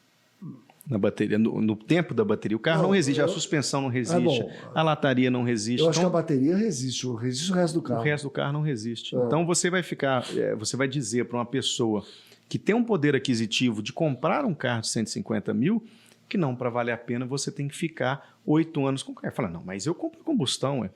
Na bateria, no tempo da bateria. O carro não resiste, a suspensão não resiste, a lataria não resiste. Eu acho que a bateria resiste o resto do carro. O resto do carro não resiste. Então você vai dizer para uma pessoa que tem um poder aquisitivo de comprar um carro de 150 mil, que não, para valer a pena, você tem que ficar 8 anos com o carro. Fala, não, mas eu compro combustão.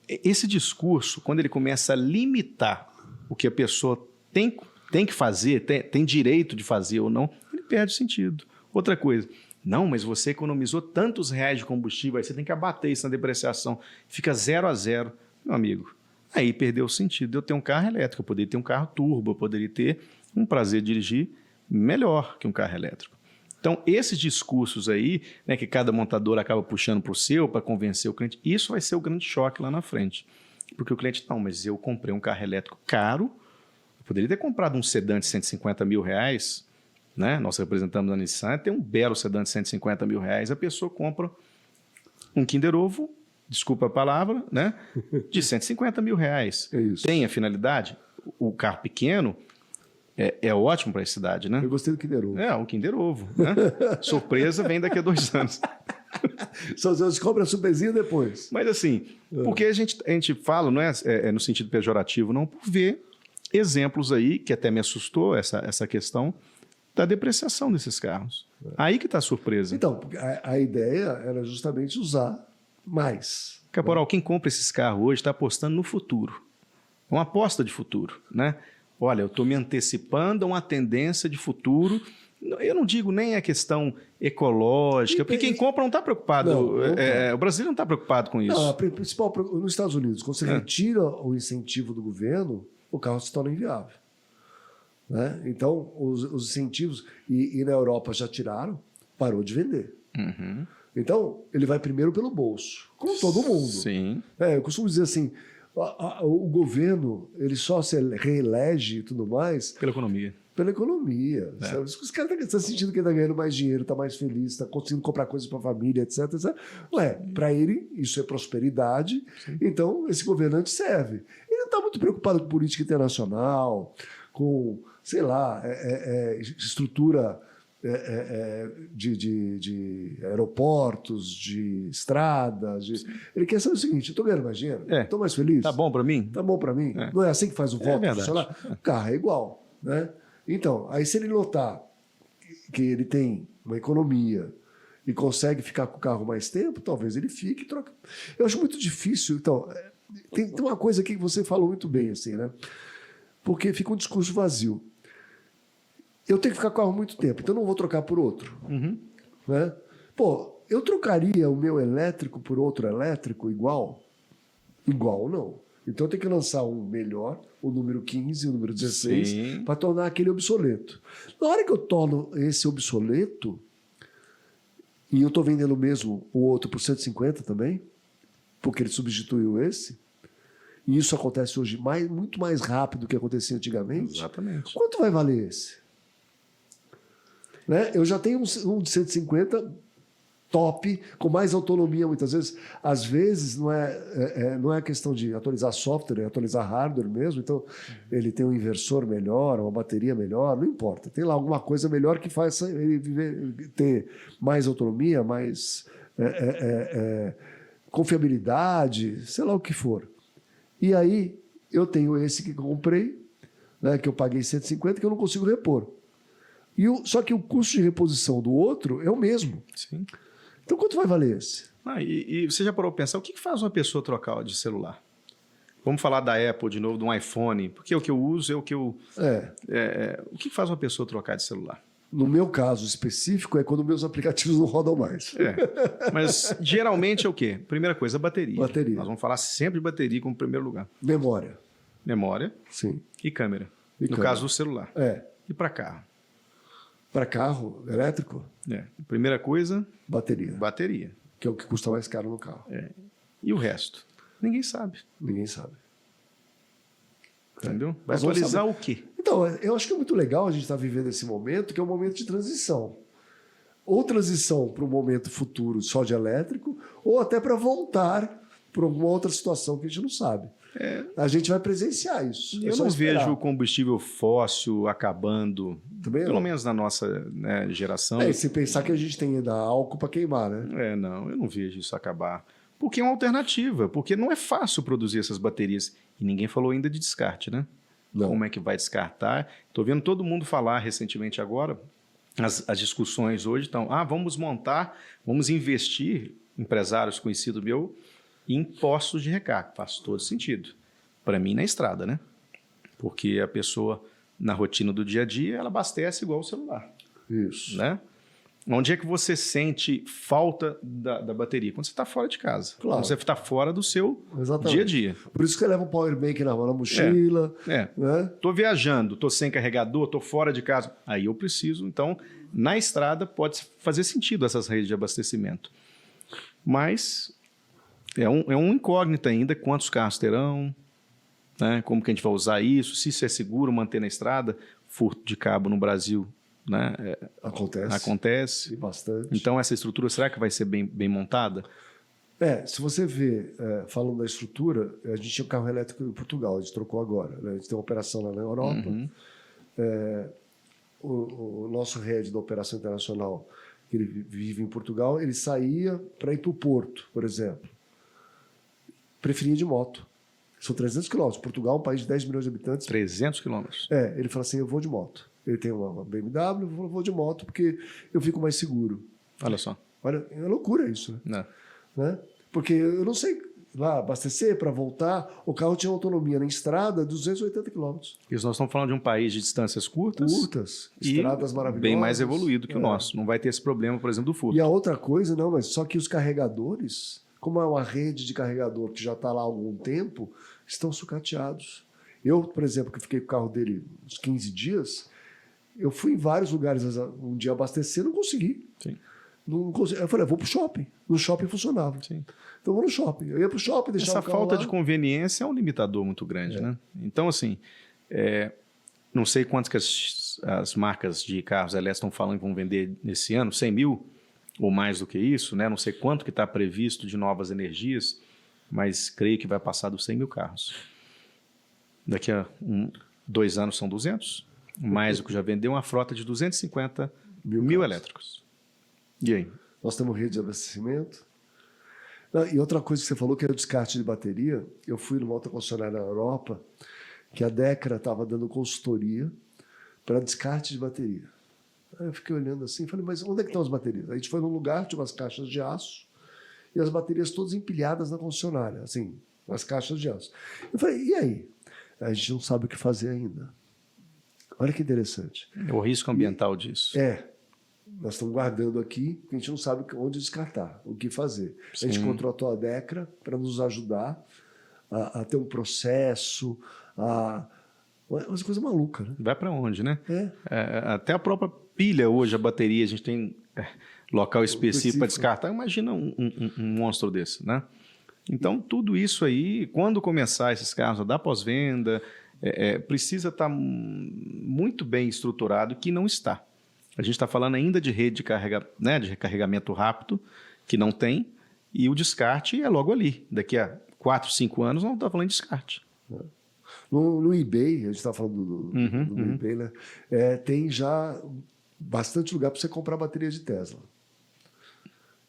Esse discurso, quando ele começa a limitar o que a pessoa tem que fazer, tem direito de fazer ou não, ele perde sentido. Outra coisa, não, mas você economizou tantos reais de combustível, aí você tem que abater isso na depreciação, fica 0 a 0. Meu amigo, aí perdeu o sentido. Eu tenho um carro elétrico, eu poderia ter um carro turbo, eu poderia ter um prazer de dirigir melhor que um carro elétrico. Então, esses discursos aí, né, que cada montador acaba puxando para o seu, para convencer o cliente, isso vai ser o grande choque lá na frente. Porque o cliente, não, mas eu comprei um carro elétrico caro, eu poderia ter comprado um sedã de 150 mil reais, né? Nós representamos a Nissan, tem um belo sedã de 150 mil reais, a pessoa compra um Kinder Ovo, desculpa a palavra, né, de 150 mil reais. É isso. Tem a finalidade? O carro pequeno é ótimo para a cidade, né? Eu gostei do Kinder Ovo. Um Kinder Ovo, né? Surpresa vem daqui a 2 anos. Só você descobre a surpresinha depois. Mas assim, porque a gente fala, não é no sentido pejorativo, não, por ver exemplos aí, que até me assustou essa questão da depreciação desses carros. Aí que está a surpresa. Então, a ideia era justamente usar mais. Caporal, quem compra esses carros hoje está apostando no futuro. É uma aposta de futuro, né? Olha, eu estou me antecipando a uma tendência de futuro. Eu não digo nem a questão ecológica, porque quem compra não está preocupado. O brasileiro não está preocupado com isso. Não, a principal, nos Estados Unidos, quando você retira o incentivo do governo, o carro se torna inviável. Né? Então, os incentivos, e na Europa já tiraram, parou de vender. Uhum. Então, ele vai primeiro pelo bolso, como todo mundo. Sim. Eu costumo dizer assim, o governo ele só se reelege e tudo mais pela economia. Pela economia. Os caras estão sentindo que ele está ganhando mais dinheiro, está mais feliz, está conseguindo comprar coisas para a família, etc. Para ele, isso é prosperidade. Sim. Então, esse governante serve. Ele não está muito preocupado com política internacional, com, sei lá, estrutura de aeroportos, de estradas. Ele quer saber o seguinte: eu estou ganhando mais dinheiro, estou mais feliz. Tá bom para mim? Tá bom para mim? Não é assim que faz o voto funcionar? O carro é igual, né? Então, aí se ele notar que ele tem uma economia e consegue ficar com o carro mais tempo, talvez ele fique e troca. Eu acho muito difícil. Então, tem uma coisa aqui que você falou muito bem, assim, né? Porque fica um discurso vazio. Eu tenho que ficar com o carro muito tempo, então eu não vou trocar por outro. Uhum. Né? Pô, eu trocaria o meu elétrico por outro elétrico igual? Igual não. Então eu tenho que lançar um melhor, o número 15, o número 16, para tornar aquele obsoleto. Na hora que eu torno esse obsoleto, e eu estou vendendo mesmo o outro por 150 também, porque ele substituiu esse, e isso acontece hoje muito mais rápido do que acontecia antigamente. Exatamente. Quanto vai valer esse? Né? Eu já tenho um de 150 top, com mais autonomia muitas vezes. Às vezes não é questão de atualizar software, é atualizar hardware mesmo. Então ele tem um inversor melhor, uma bateria melhor, não importa. Tem lá alguma coisa melhor que faça ele ter mais autonomia, mais confiabilidade, sei lá o que for. E aí eu tenho esse que comprei, né, que eu paguei 150, que eu não consigo repor. Só que o custo de reposição do outro é o mesmo. Sim. Então, quanto vai valer esse? E você já parou para pensar, o que faz uma pessoa trocar de celular? Vamos falar da Apple de novo, do iPhone, porque o que eu uso é o que eu... o que faz uma pessoa trocar de celular? No meu caso específico, é quando meus aplicativos não rodam mais. Mas geralmente é o quê? Primeira coisa, bateria. Bateria. Nós vamos falar sempre de bateria como primeiro lugar. Memória. Memória. Sim. E câmera. E no câmera. caso do celular. E para carro? Para carro elétrico? Primeira coisa... Bateria. Bateria. Que é o que custa mais caro no carro. E o resto? Ninguém sabe. Ninguém sabe. Entendeu? Vai atualizar o quê? Então, eu acho que é muito legal a gente estar vivendo esse momento, que é um momento de transição. Ou transição para um momento futuro só de elétrico, ou até para voltar para alguma outra situação que a gente não sabe. A gente vai presenciar isso. Eu não vejo o combustível fóssil acabando, também pelo menos na nossa geração. E se pensar que a gente tem ainda álcool para queimar, né? Não, eu não vejo isso acabar. Porque é uma alternativa, porque não é fácil produzir essas baterias. E ninguém falou ainda de descarte, né? Não. Como é que vai descartar? Estou vendo todo mundo falar recentemente agora, as discussões hoje estão, vamos montar, vamos investir, empresários conhecidos meu, em postos de recarga. Faz todo sentido. Para mim, na estrada, né? Porque a pessoa, na rotina do dia a dia, ela abastece igual o celular. Isso. Né? Onde é que você sente falta da bateria? Quando você está fora de casa. Claro. Quando você está fora do seu Exatamente. dia a dia. Por isso que você leva um power bank na mochila. Estou viajando, estou sem carregador, estou fora de casa. Aí eu preciso. Então, na estrada pode fazer sentido essas redes de abastecimento. Mas é um incógnito ainda quantos carros terão, né? Como que a gente vai usar isso, se isso é seguro manter na estrada. Furto de cabo no Brasil, né? Acontece. E bastante. Então, essa estrutura, será que vai ser bem montada? Se você vê, falando da estrutura, a gente tinha um carro elétrico em Portugal, a gente trocou agora. Né? A gente tem uma operação lá na Europa. O nosso head da operação internacional, que ele vive em Portugal, ele saía para ir para o Porto, por exemplo. Preferia de moto. São 300 quilômetros. Portugal é um país de 10 milhões de habitantes. 300 quilômetros. Ele fala assim, eu vou de moto. Ele tem uma BMW, eu vou de moto porque eu fico mais seguro. Olha só. Olha, é loucura isso, né? Porque eu não sei lá abastecer para voltar. O carro tinha autonomia na estrada 280 quilômetros. Isso nós estamos falando de um país de distâncias curtas. Estradas maravilhosas. Bem mais evoluído que o nosso. Não vai ter esse problema, por exemplo, do furto. E a outra coisa, mas só que os carregadores, como é uma rede de carregador que já está lá há algum tempo, estão sucateados. Eu, por exemplo, que fiquei com o carro dele uns 15 dias, eu fui em vários lugares um dia abastecer, não consegui. Sim. Não consegui. Eu falei, vou pro shopping. No shopping funcionava. Sim. Então eu vou no shopping. Eu ia pro shopping, deixava o Essa carro falta lá. de conveniência é um limitador muito grande, né? Então, assim, não sei quantos que as marcas de carros elétricos estão falando que vão vender nesse ano, 100 mil ou mais do que isso, né? Não sei quanto que está previsto de novas energias, mas creio que vai passar dos 100 mil carros. Daqui a 2 anos são 200. Mais do que já vendeu, uma frota de 250 mil elétricos. E aí? Nós temos rede de abastecimento. E outra coisa que você falou, que era o descarte de bateria, eu fui numa outra concessionária na Europa, que a Decra estava dando consultoria para descarte de bateria. Aí eu fiquei olhando assim, falei, mas onde é que estão as baterias? A gente foi num lugar, tinha umas caixas de aço, e as baterias todas empilhadas na concessionária, assim, nas caixas de aço. Eu falei, e aí? A gente não sabe o que fazer ainda. Olha que interessante. O risco ambiental disso. Nós estamos guardando aqui, porque a gente não sabe onde descartar, o que fazer. Sim. A gente contratou a Decra para nos ajudar a ter um processo, uma coisa maluca, né? Vai para onde, né? Até a própria pilha hoje, a bateria, a gente tem local específico para descartar. Imagina um monstro desse, né? Então, tudo isso aí, quando começar esses carros a dar pós-venda, precisa estar muito bem estruturado, que não está. A gente está falando ainda de rede de recarregamento rápido, que não tem, e o descarte é logo ali. Daqui a 4, 5 anos, não está falando de descarte. No eBay, a gente está falando do eBay, né? Tem já bastante lugar para você comprar bateria de Tesla.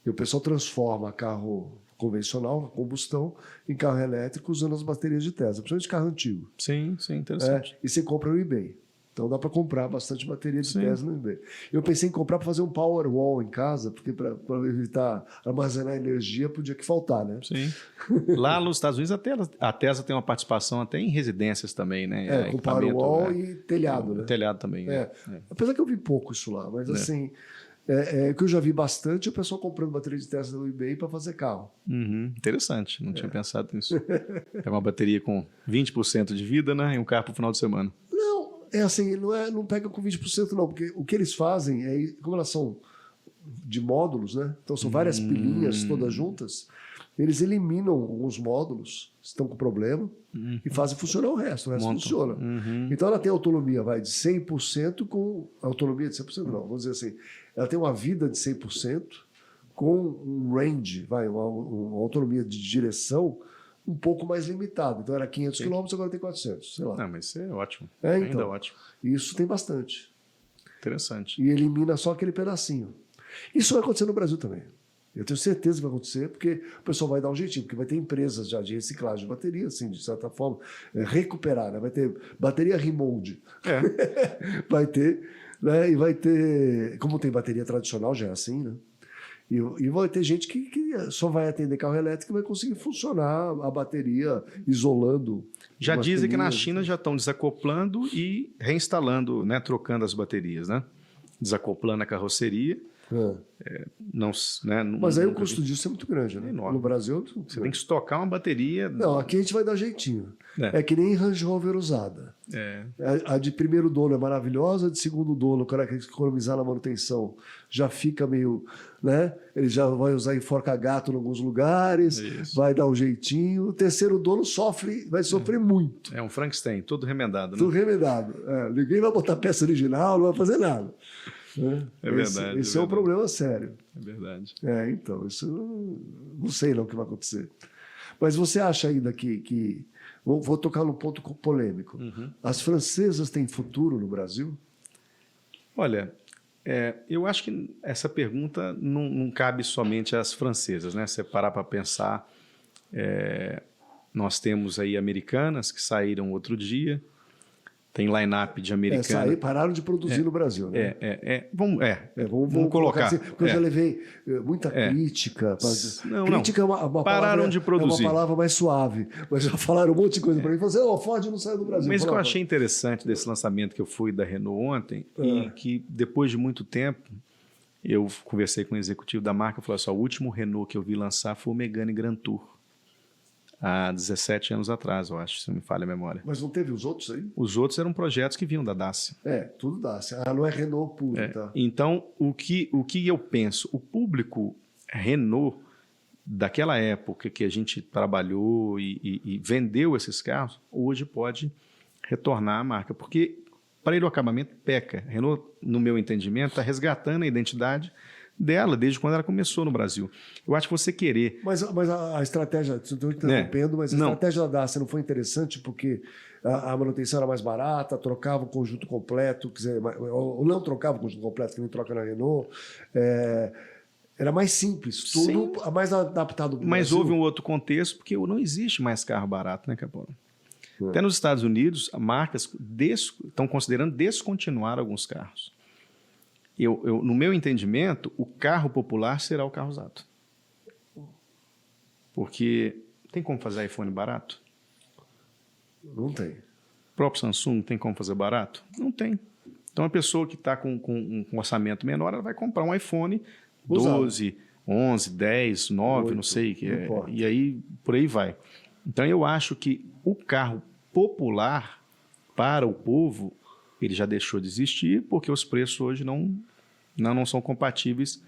E o pessoal transforma carro convencional, combustão, em carro elétrico usando as baterias de Tesla, principalmente carro antigo. Sim, interessante. E você compra no eBay. Então dá para comprar bastante bateria de Tesla no eBay. Eu pensei em comprar para fazer um Powerwall em casa, porque para evitar armazenar energia para o dia que faltar, né? Sim. Lá nos Estados Unidos a Tesla tem uma participação até em residências também, né? Com Powerwall e telhado, né? Telhado também. Apesar que eu vi pouco isso lá, mas assim, que eu já vi bastante o pessoal comprando bateria de Tesla no eBay para fazer carro. Interessante, não tinha pensado nisso. É uma bateria com 20% de vida, né? E um carro para o final de semana. Assim, não pega com 20% não, porque o que eles fazem como elas são de módulos, né? Então são várias pilhinhas todas juntas, eles eliminam alguns módulos, estão com problema, e fazem funcionar o resto funciona. Então ela tem autonomia, de 100% com... Autonomia de 100% não, vamos dizer assim, ela tem uma vida de 100% com um range, uma autonomia de direção um pouco mais limitado. Então era 500 quilômetros, agora tem 400, sei lá. Mas isso é ótimo. Então, ainda é ótimo. Isso tem bastante. Interessante. E elimina só aquele pedacinho. Isso vai acontecer no Brasil também. Eu tenho certeza que vai acontecer, porque o pessoal vai dar um jeitinho, porque vai ter empresas já de reciclagem de bateria, assim, de certa forma, recuperar, né? Vai ter bateria remold. Vai ter, né? E vai ter, como tem bateria tradicional, já é assim, né? E vai ter gente que só vai atender carro elétrico e vai conseguir funcionar a bateria isolando. Já dizem que na China já estão desacoplando e reinstalando, né? Trocando as baterias, né? Desacoplando a carroceria. Não, né, mas aí o custo disso é muito grande, né? Enorme. No Brasil... Você tem que estocar uma bateria... Não, aqui a gente vai dar jeitinho. É que nem Range Rover usada. A de primeiro dono é maravilhosa, a de segundo dono, o cara quer economizar na manutenção, já fica meio... né? Ele já vai usar enforca-gato em alguns lugares, vai dar um jeitinho. O terceiro dono vai sofrer muito. É um Frankenstein, todo remendado. Né? Tudo remendado. Ninguém vai botar peça original, não vai fazer nada. É verdade. Esse é um problema sério. É verdade. Então, isso não sei não o que vai acontecer. Mas você acha ainda que vou tocar num ponto polêmico. As francesas têm futuro no Brasil? Olha, eu acho que essa pergunta não cabe somente às francesas, né? Se você parar para pensar, nós temos aí americanas que saíram outro dia. Tem line-up de americana. Pararam de produzir no Brasil, né? Vamos colocar. Assim, porque eu já levei muita crítica. Crítica é uma pararam de produzir. É uma palavra mais suave. Mas já falaram um monte de coisa para mim. Falaram assim, Ford não saiu do Brasil. Mas o que eu achei interessante desse lançamento que eu fui da Renault ontem, e que depois de muito tempo, eu conversei com o executivo da marca e falei assim, o último Renault que eu vi lançar foi o Megane Grand Tour. Há 17 anos atrás, eu acho, se não me falha a memória. Mas não teve os outros aí? Os outros eram projetos que vinham da Dacia. Tudo Dacia. Não é Renault puro, tá? Então, o que eu penso? O público Renault, daquela época que a gente trabalhou e vendeu esses carros, hoje pode retornar à marca. Porque, para ele, o acabamento peca. Renault, no meu entendimento, está resgatando a identidade dela, desde quando ela começou no Brasil. Eu acho que você querer... Mas a estratégia, estou interrompendo, mas a estratégia da Dacia não foi interessante porque a manutenção era mais barata, trocava o conjunto completo, quer dizer, ou não trocava o conjunto completo, que nem troca na Renault, era mais simples, tudo mais adaptado para o Mas Brasil. houve um outro contexto, porque não existe mais carro barato, né, Capone? Até nos Estados Unidos, marcas estão considerando descontinuar alguns carros. No meu entendimento, o carro popular será o carro usado. Porque tem como fazer iPhone barato? Não tem. O próprio Samsung tem como fazer barato? Não tem. Então, a pessoa que está com um orçamento menor, ela vai comprar um iPhone 12, 11, 10, 9, 8, não sei. E aí, por aí vai. Então, eu acho que o carro popular para o povo, ele já deixou de existir porque os preços hoje não são compatíveis.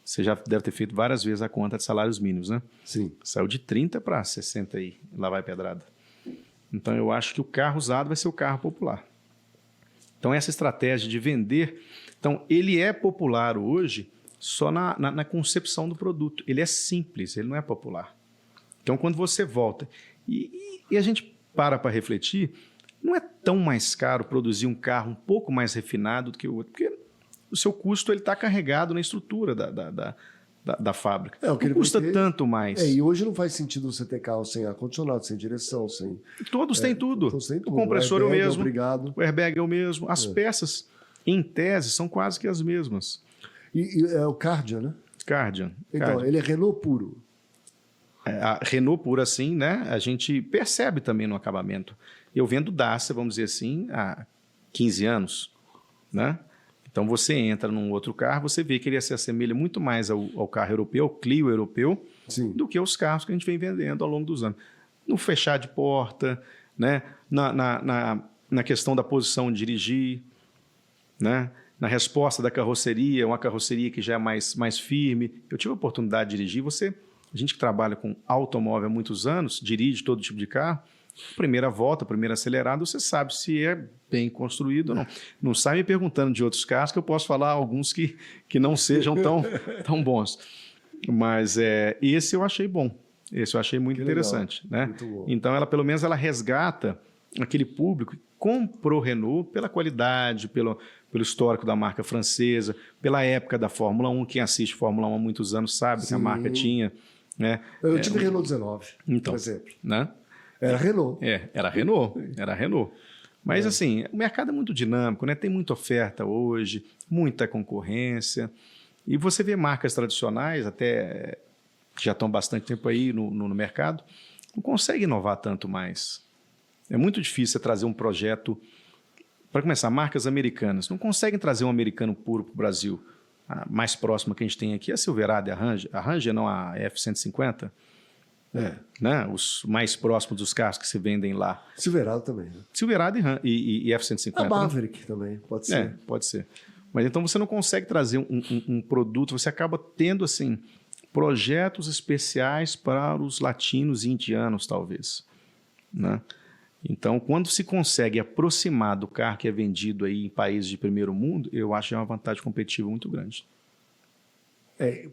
Você já deve ter feito várias vezes a conta de salários mínimos, né? Sim. Saiu de 30 para 60 e lá vai pedrada. Então, eu acho que o carro usado vai ser o carro popular. Então, essa estratégia de vender... Então, ele é popular hoje só na concepção do produto. Ele é simples, ele não é popular. Então, quando você volta... E a gente para refletir... Não é tão mais caro produzir um carro um pouco mais refinado do que o outro, porque o seu custo está carregado na estrutura da fábrica. Não custa tanto mais. E hoje não faz sentido você ter carro sem ar-condicionado, sem direção, sem... Todos têm tudo. O compressor é o mesmo, o airbag é o mesmo, as peças, em tese, são quase que as mesmas. E é o Kardian, né? Kardian. Então, ele é Renault puro. A Renault pura, assim, né? A gente percebe também no acabamento. Eu vendo Dacia, vamos dizer assim, há 15 anos, né? Então, você entra num outro carro, você vê que ele se assemelha muito mais ao carro europeu, ao Clio europeu, do que aos carros que a gente vem vendendo ao longo dos anos. No fechar de porta, né? Na questão da posição de dirigir, né? Na resposta da carroceria, uma carroceria que já é mais firme. Eu tive a oportunidade de dirigir, a gente que trabalha com automóvel há muitos anos, dirige todo tipo de carro, primeira volta, primeira acelerada, você sabe se é bem construído ou não. Não sai me perguntando de outros carros, que eu posso falar alguns que não sejam tão bons. Mas esse eu achei bom. Esse eu achei muito interessante. Né? Muito então, ela pelo menos ela resgata aquele público que comprou Renault pela qualidade, pelo histórico da marca francesa, pela época da Fórmula 1. Quem assiste Fórmula 1 há muitos anos sabe que a marca tinha... Né, eu tive Renault 19, então, por exemplo. Né? Era Renault. Era Renault. Era Renault. Mas, assim, o mercado é muito dinâmico, né? Tem muita oferta hoje, muita concorrência. E você vê marcas tradicionais, até que já estão bastante tempo aí no mercado, não consegue inovar tanto mais. É muito difícil você trazer um projeto... Para começar, marcas americanas não conseguem trazer um americano puro para o Brasil. A mais próxima que a gente tem aqui é a Silverado e a Ranger. A Ranger não, a F-150. Né? Os mais próximos dos carros que se vendem lá. Silverado também. Né? Silverado e F-150. A Maverick, né? Também, pode ser. Pode ser. Mas então você não consegue trazer um produto, você acaba tendo assim projetos especiais para os latinos e indianos, talvez. Né? Então, quando se consegue aproximar do carro que é vendido aí em países de primeiro mundo, eu acho que é uma vantagem competitiva muito grande.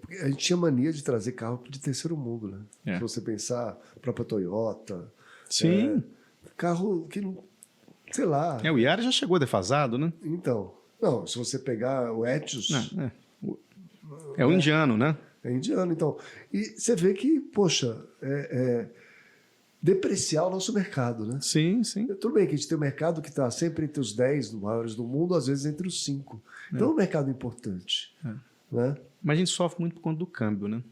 Porque a gente tinha mania de trazer carro de terceiro mundo, né? Se você pensar, a própria Toyota. Sim. Carro que não... Sei lá. O Yaris já chegou defasado, né? Então. Não, se você pegar o Etios... É o indiano, né? É indiano, então. E você vê que, poxa, depreciar o nosso mercado, né? Sim. Tudo bem que a gente tem um mercado que está sempre entre os 10 maiores do mundo, às vezes entre os 5. Então é um mercado importante. Né? Mas a gente sofre muito por conta do câmbio, né?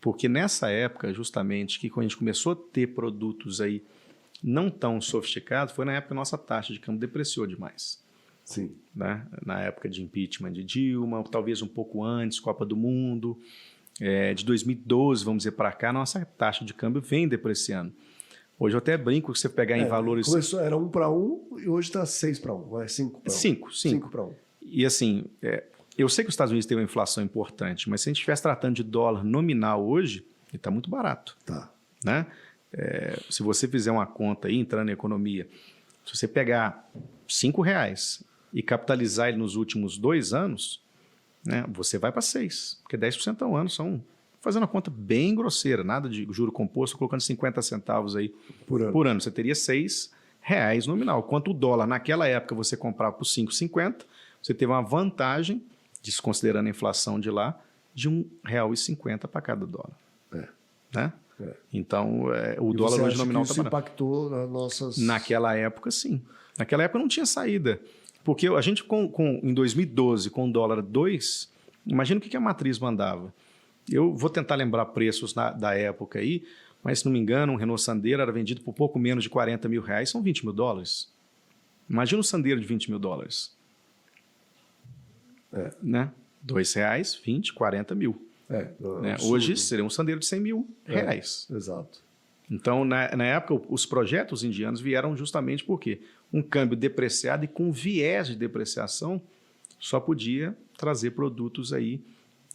Porque nessa época, justamente, que quando a gente começou a ter produtos aí não tão sofisticados, foi na época que a nossa taxa de câmbio depreciou demais. Sim. Né? Na época de impeachment de Dilma, talvez um pouco antes, Copa do Mundo. De 2012, vamos dizer, para cá, nossa taxa de câmbio vem depreciando. Hoje eu até brinco que você pegar em valores... Começou, era 1 para 1 e hoje está 6 para 1, 5 para 1. 5 para 1. E assim, eu sei que os Estados Unidos têm uma inflação importante, mas se a gente estivesse tratando de dólar nominal hoje, ele está muito barato. Tá. Né? Se você fizer uma conta aí, entrando na economia, se você pegar R$5 e capitalizar ele nos últimos 2 anos, né, você vai para 6, porque 10% ao ano são, fazendo a conta bem grosseira, nada de juro composto, colocando 50 centavos aí por ano. Você teria R$6 nominal. Quanto o dólar, naquela época, você comprava por 5,50, você teve uma vantagem, desconsiderando a inflação de lá, de R$1,50 para cada dólar. Né? Então, o dólar hoje nominal está barato. Isso impactou nas nossas... Naquela época, sim. Naquela época não tinha saída. Porque a gente, em 2012, com o dólar 2, imagina o que a matriz mandava. Eu vou tentar lembrar preços da época aí, mas se não me engano, um Renault Sandero era vendido por pouco menos de R$40 mil, são $20 mil. Imagina um Sandero de $20 mil. Né? R$2, 20, 40 mil. Né? Hoje seria um Sandero de R$100 mil. Exato. Então, na época, os projetos indianos vieram justamente porque um câmbio depreciado e com viés de depreciação só podia trazer produtos aí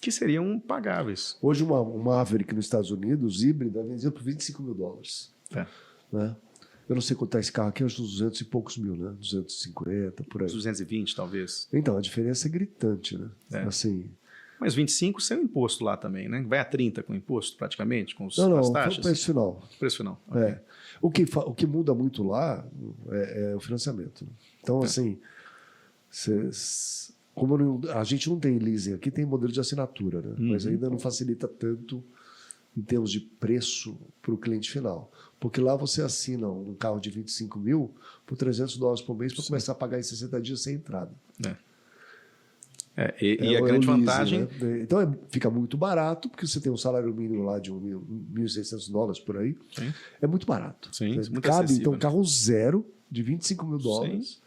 que seriam pagáveis. Hoje, uma Maverick nos Estados Unidos, híbrida, vendida por $25 mil. Né? Eu não sei quanto está esse carro aqui, acho uns 200 e poucos mil, né? 250, por aí. 220, talvez. Então, a diferença é gritante, né? Assim... Mas 25 sem o imposto lá também, né? Vai a 30 com imposto, praticamente, com as taxas? Não, preço final. Preço final. Okay. O que muda muito lá é o financiamento. Então, assim, como a gente não tem leasing aqui, tem modelo de assinatura, né? Mas ainda não facilita tanto em termos de preço para o cliente final. Porque lá você assina um carro de 25 mil por $300 por mês para começar a pagar em 60 dias sem entrada. E a grande vantagem... Né? Então fica muito barato, porque você tem um salário mínimo lá de $1.600 por aí. Sim. É muito barato. Sim, muito cabe, acessível, então, carro zero de $25 mil Sim.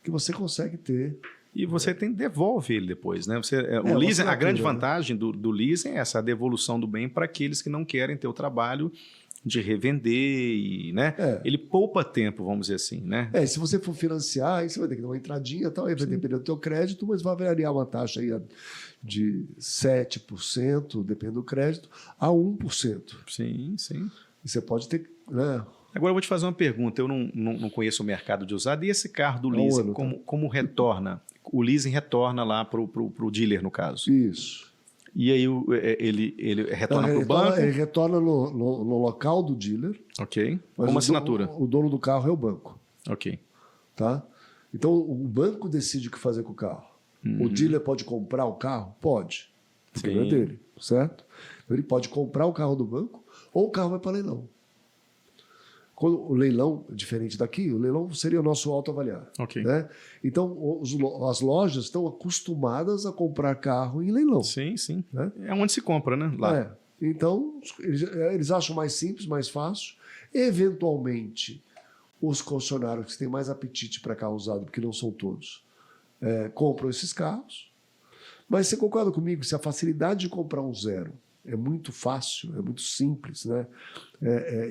que você consegue ter. E você devolve ele depois, né? O leasing, a grande vantagem do leasing é essa, a devolução do bem para aqueles que não querem ter o trabalho de revender, e, né? Ele poupa tempo, vamos dizer assim, né? Se você for financiar, aí você vai ter que dar uma entradinha, tal, aí vai depender do teu crédito, mas vai variar uma taxa aí de 7%, depende do crédito, a 1%. Sim. E você pode ter... Né? Agora eu vou te fazer uma pergunta, eu não conheço o mercado de usado, e esse carro do leasing, como retorna? O leasing retorna lá para o dealer, no caso? Isso. E aí ele retorna para o banco? Ele retorna no local do dealer. Ok. Como assinatura? O dono do carro é o banco. Ok. Tá? Então, o banco decide o que fazer com o carro. O dealer pode comprar o carro? Pode. Porque não é Sim. dele, certo? Então, ele pode comprar o carro do banco ou o carro vai para leilão. Quando o leilão, diferente daqui, o leilão seria o nosso autoavaliar. Ok. Né? Então, as lojas estão acostumadas a comprar carro em leilão. Sim, sim. Né? É onde se compra, né? Lá. É. Então, eles acham mais simples, mais fácil. Eventualmente, os concessionários que têm mais apetite para carro usado, porque não são todos, compram esses carros. Mas você concorda comigo? Se a facilidade de comprar um zero é muito fácil, é muito simples, né?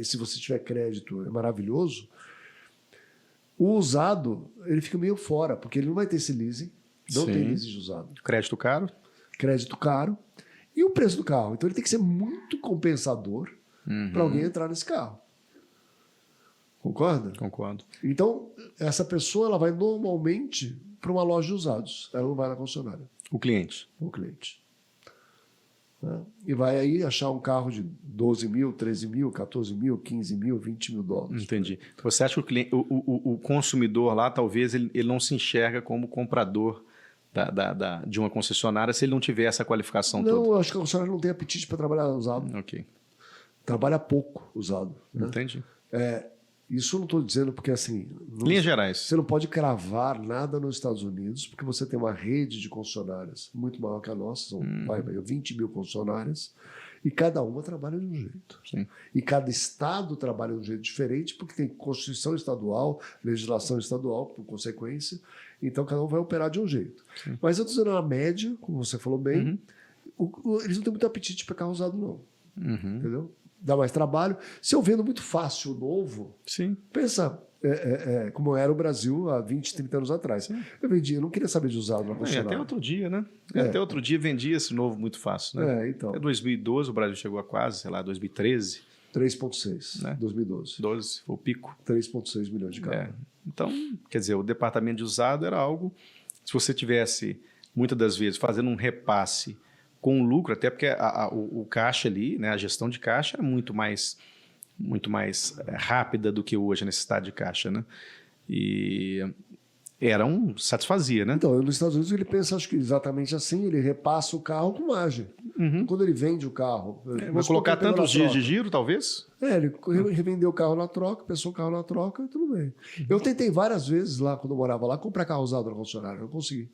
E se você tiver crédito, é maravilhoso. O usado, ele fica meio fora, porque ele não vai ter esse leasing, não Sim. tem leasing de usado. Crédito caro? Crédito caro e o preço do carro. Então ele tem que ser muito compensador para alguém entrar nesse carro. Concorda? Concordo. Então, essa pessoa ela vai normalmente para uma loja de usados. Ela não vai na concessionária, O cliente. o cliente. Né? E vai aí achar um carro de 12 mil, 13 mil, 14 mil, 15 mil, 20 mil dólares. Entendi. Você acha que o, cliente, o consumidor lá, talvez, ele não se enxerga como comprador de uma concessionária se ele não tiver essa qualificação Não, toda? eu acho que a concessionária não tem apetite para trabalhar usado. Ok. Trabalha pouco usado. Né? Entendi. Isso eu não estou dizendo porque, assim... Linhas gerais. Você não pode cravar nada nos Estados Unidos, porque você tem uma rede de concessionárias muito maior que a nossa, são 20 mil concessionárias, e cada uma trabalha de um jeito. Sim. E cada estado trabalha de um jeito diferente, porque tem Constituição estadual, legislação estadual, por consequência, então cada um vai operar de um jeito. Sim. Mas eu estou dizendo, na média, como você falou bem, eles não têm muito apetite para carro usado, não. Entendeu? Dá mais trabalho. Se eu vendo muito fácil o novo, Sim. pensa como era o Brasil há 20, 30 anos atrás. Sim. Eu não queria saber de usado na E concessionária. até outro dia, né? Até outro dia vendia esse novo muito fácil, né? Então. Até 2012 o Brasil chegou a quase, sei lá, 2013. 3,6, Né? 2012. 12 foi o pico. 3,6 milhões de carros. Então, quer dizer, o departamento de usado era algo, se você tivesse, muitas das vezes, fazendo um repasse com lucro, até porque o caixa ali, né, a gestão de caixa era muito mais rápida do que hoje a necessidade de caixa, né? E satisfazia, né? Então, nos Estados Unidos ele pensa, acho que exatamente assim, ele repassa o carro com margem. Quando ele vende o carro... Vai colocar tantos dias de giro, talvez? Ele revendeu o carro na troca, pensou o carro na troca, tudo bem. Eu tentei várias vezes lá, quando eu morava lá, comprar carro usado na concessionária, não consegui.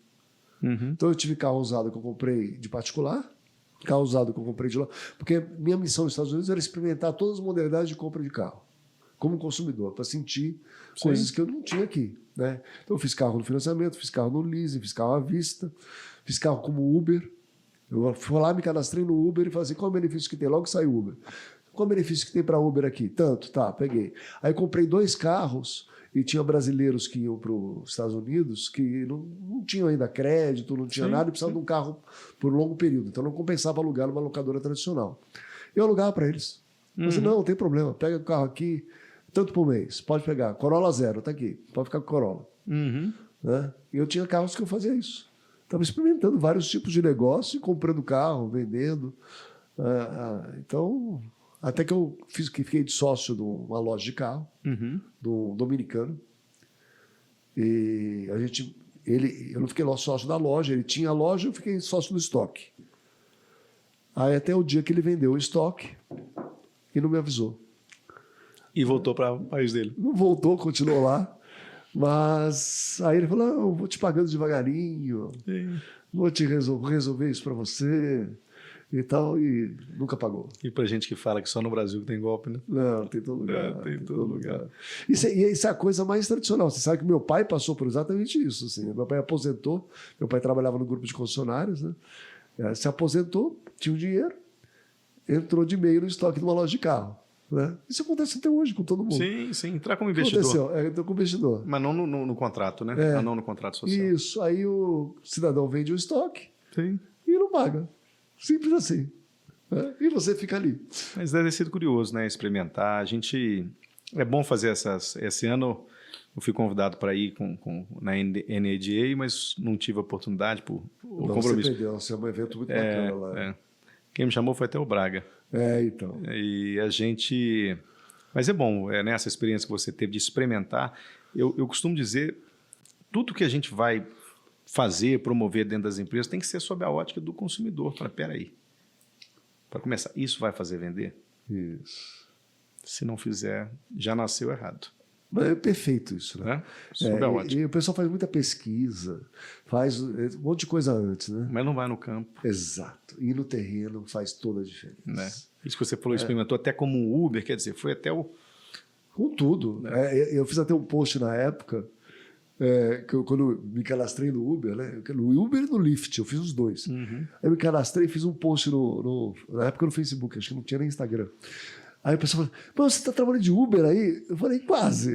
Então eu tive carro usado que eu comprei de particular, carro usado que eu comprei de lá, porque minha missão nos Estados Unidos era experimentar todas as modalidades de compra de carro, como consumidor, para sentir coisas que eu não tinha aqui. Né? Então eu fiz carro no financiamento, fiz carro no leasing, fiz carro à vista, fiz carro como Uber. Eu fui lá, me cadastrei no Uber e falei assim, qual é o benefício que tem? Logo saiu Uber. Qual é o benefício que tem para Uber aqui? Tanto, tá, peguei. Aí comprei 2 carros e tinha brasileiros que iam para os Estados Unidos que não tinham ainda crédito, não tinha nada e precisavam de um carro por um longo período. Então não compensava alugar numa locadora tradicional. Eu alugava para eles. Eu disse, não tem problema, pega o carro aqui, tanto por mês, pode pegar. Corolla 0, tá aqui, pode ficar com Corolla. Né? E eu tinha carros que eu fazia isso. Estava experimentando vários tipos de negócio, comprando carro, vendendo. Então, até que eu fiquei de sócio de uma loja de carro, do dominicano. E eu não fiquei sócio da loja, ele tinha a loja, eu fiquei sócio do estoque. Aí até o dia que ele vendeu o estoque e não me avisou. E voltou para o país dele. Não voltou, continuou lá. Mas aí ele falou, eu vou te pagando devagarinho, vou resolver isso para você e tal, e nunca pagou. E para gente que fala que só no Brasil que tem golpe, né? Não, tem todo lugar. Tem todo lugar. Isso é a coisa mais tradicional. Você sabe que meu pai passou por exatamente isso. Assim. Meu pai aposentou, meu pai trabalhava no grupo de concessionários, né? Se aposentou, tinha o dinheiro, entrou de meio no estoque de uma loja de carro. Né? Isso acontece até hoje com todo mundo. Sim, entrar como investidor. Aconteceu, entrou como investidor. Mas não no contrato, né? Não no contrato social. Isso, aí o cidadão vende o estoque Sim. e não paga. Simples assim. Né? E você fica ali. Mas deve ter sido curioso, né? Experimentar. É bom fazer esse ano eu fui convidado para ir na NADA, mas não tive a oportunidade por compromisso. Você perdeu, é um evento muito bacana lá. Quem me chamou foi até o Braga. Então. E a gente... Mas é bom, nessa experiência que você teve de experimentar. Eu costumo dizer, tudo que a gente vai fazer, promover dentro das empresas, tem que ser sob a ótica do consumidor. Fala, peraí, para começar, isso vai fazer vender? Isso. Se não fizer, já nasceu errado. É perfeito isso, né? Sob a ótica. E o pessoal faz muita pesquisa, faz um monte de coisa antes, né? Mas não vai no campo. Exato. E no terreno faz toda a diferença. Né? Isso que você falou, experimentou até como um Uber, quer dizer, foi até o... Com tudo. Eu fiz até um post na época, quando me cadastrei no Uber, né? No Uber e no Lyft, eu fiz os dois. Uhum. Aí eu me cadastrei e fiz um post na época no Facebook, acho que não tinha nem Instagram. Aí o pessoal falou, mas você está trabalhando de Uber aí? Eu falei, quase.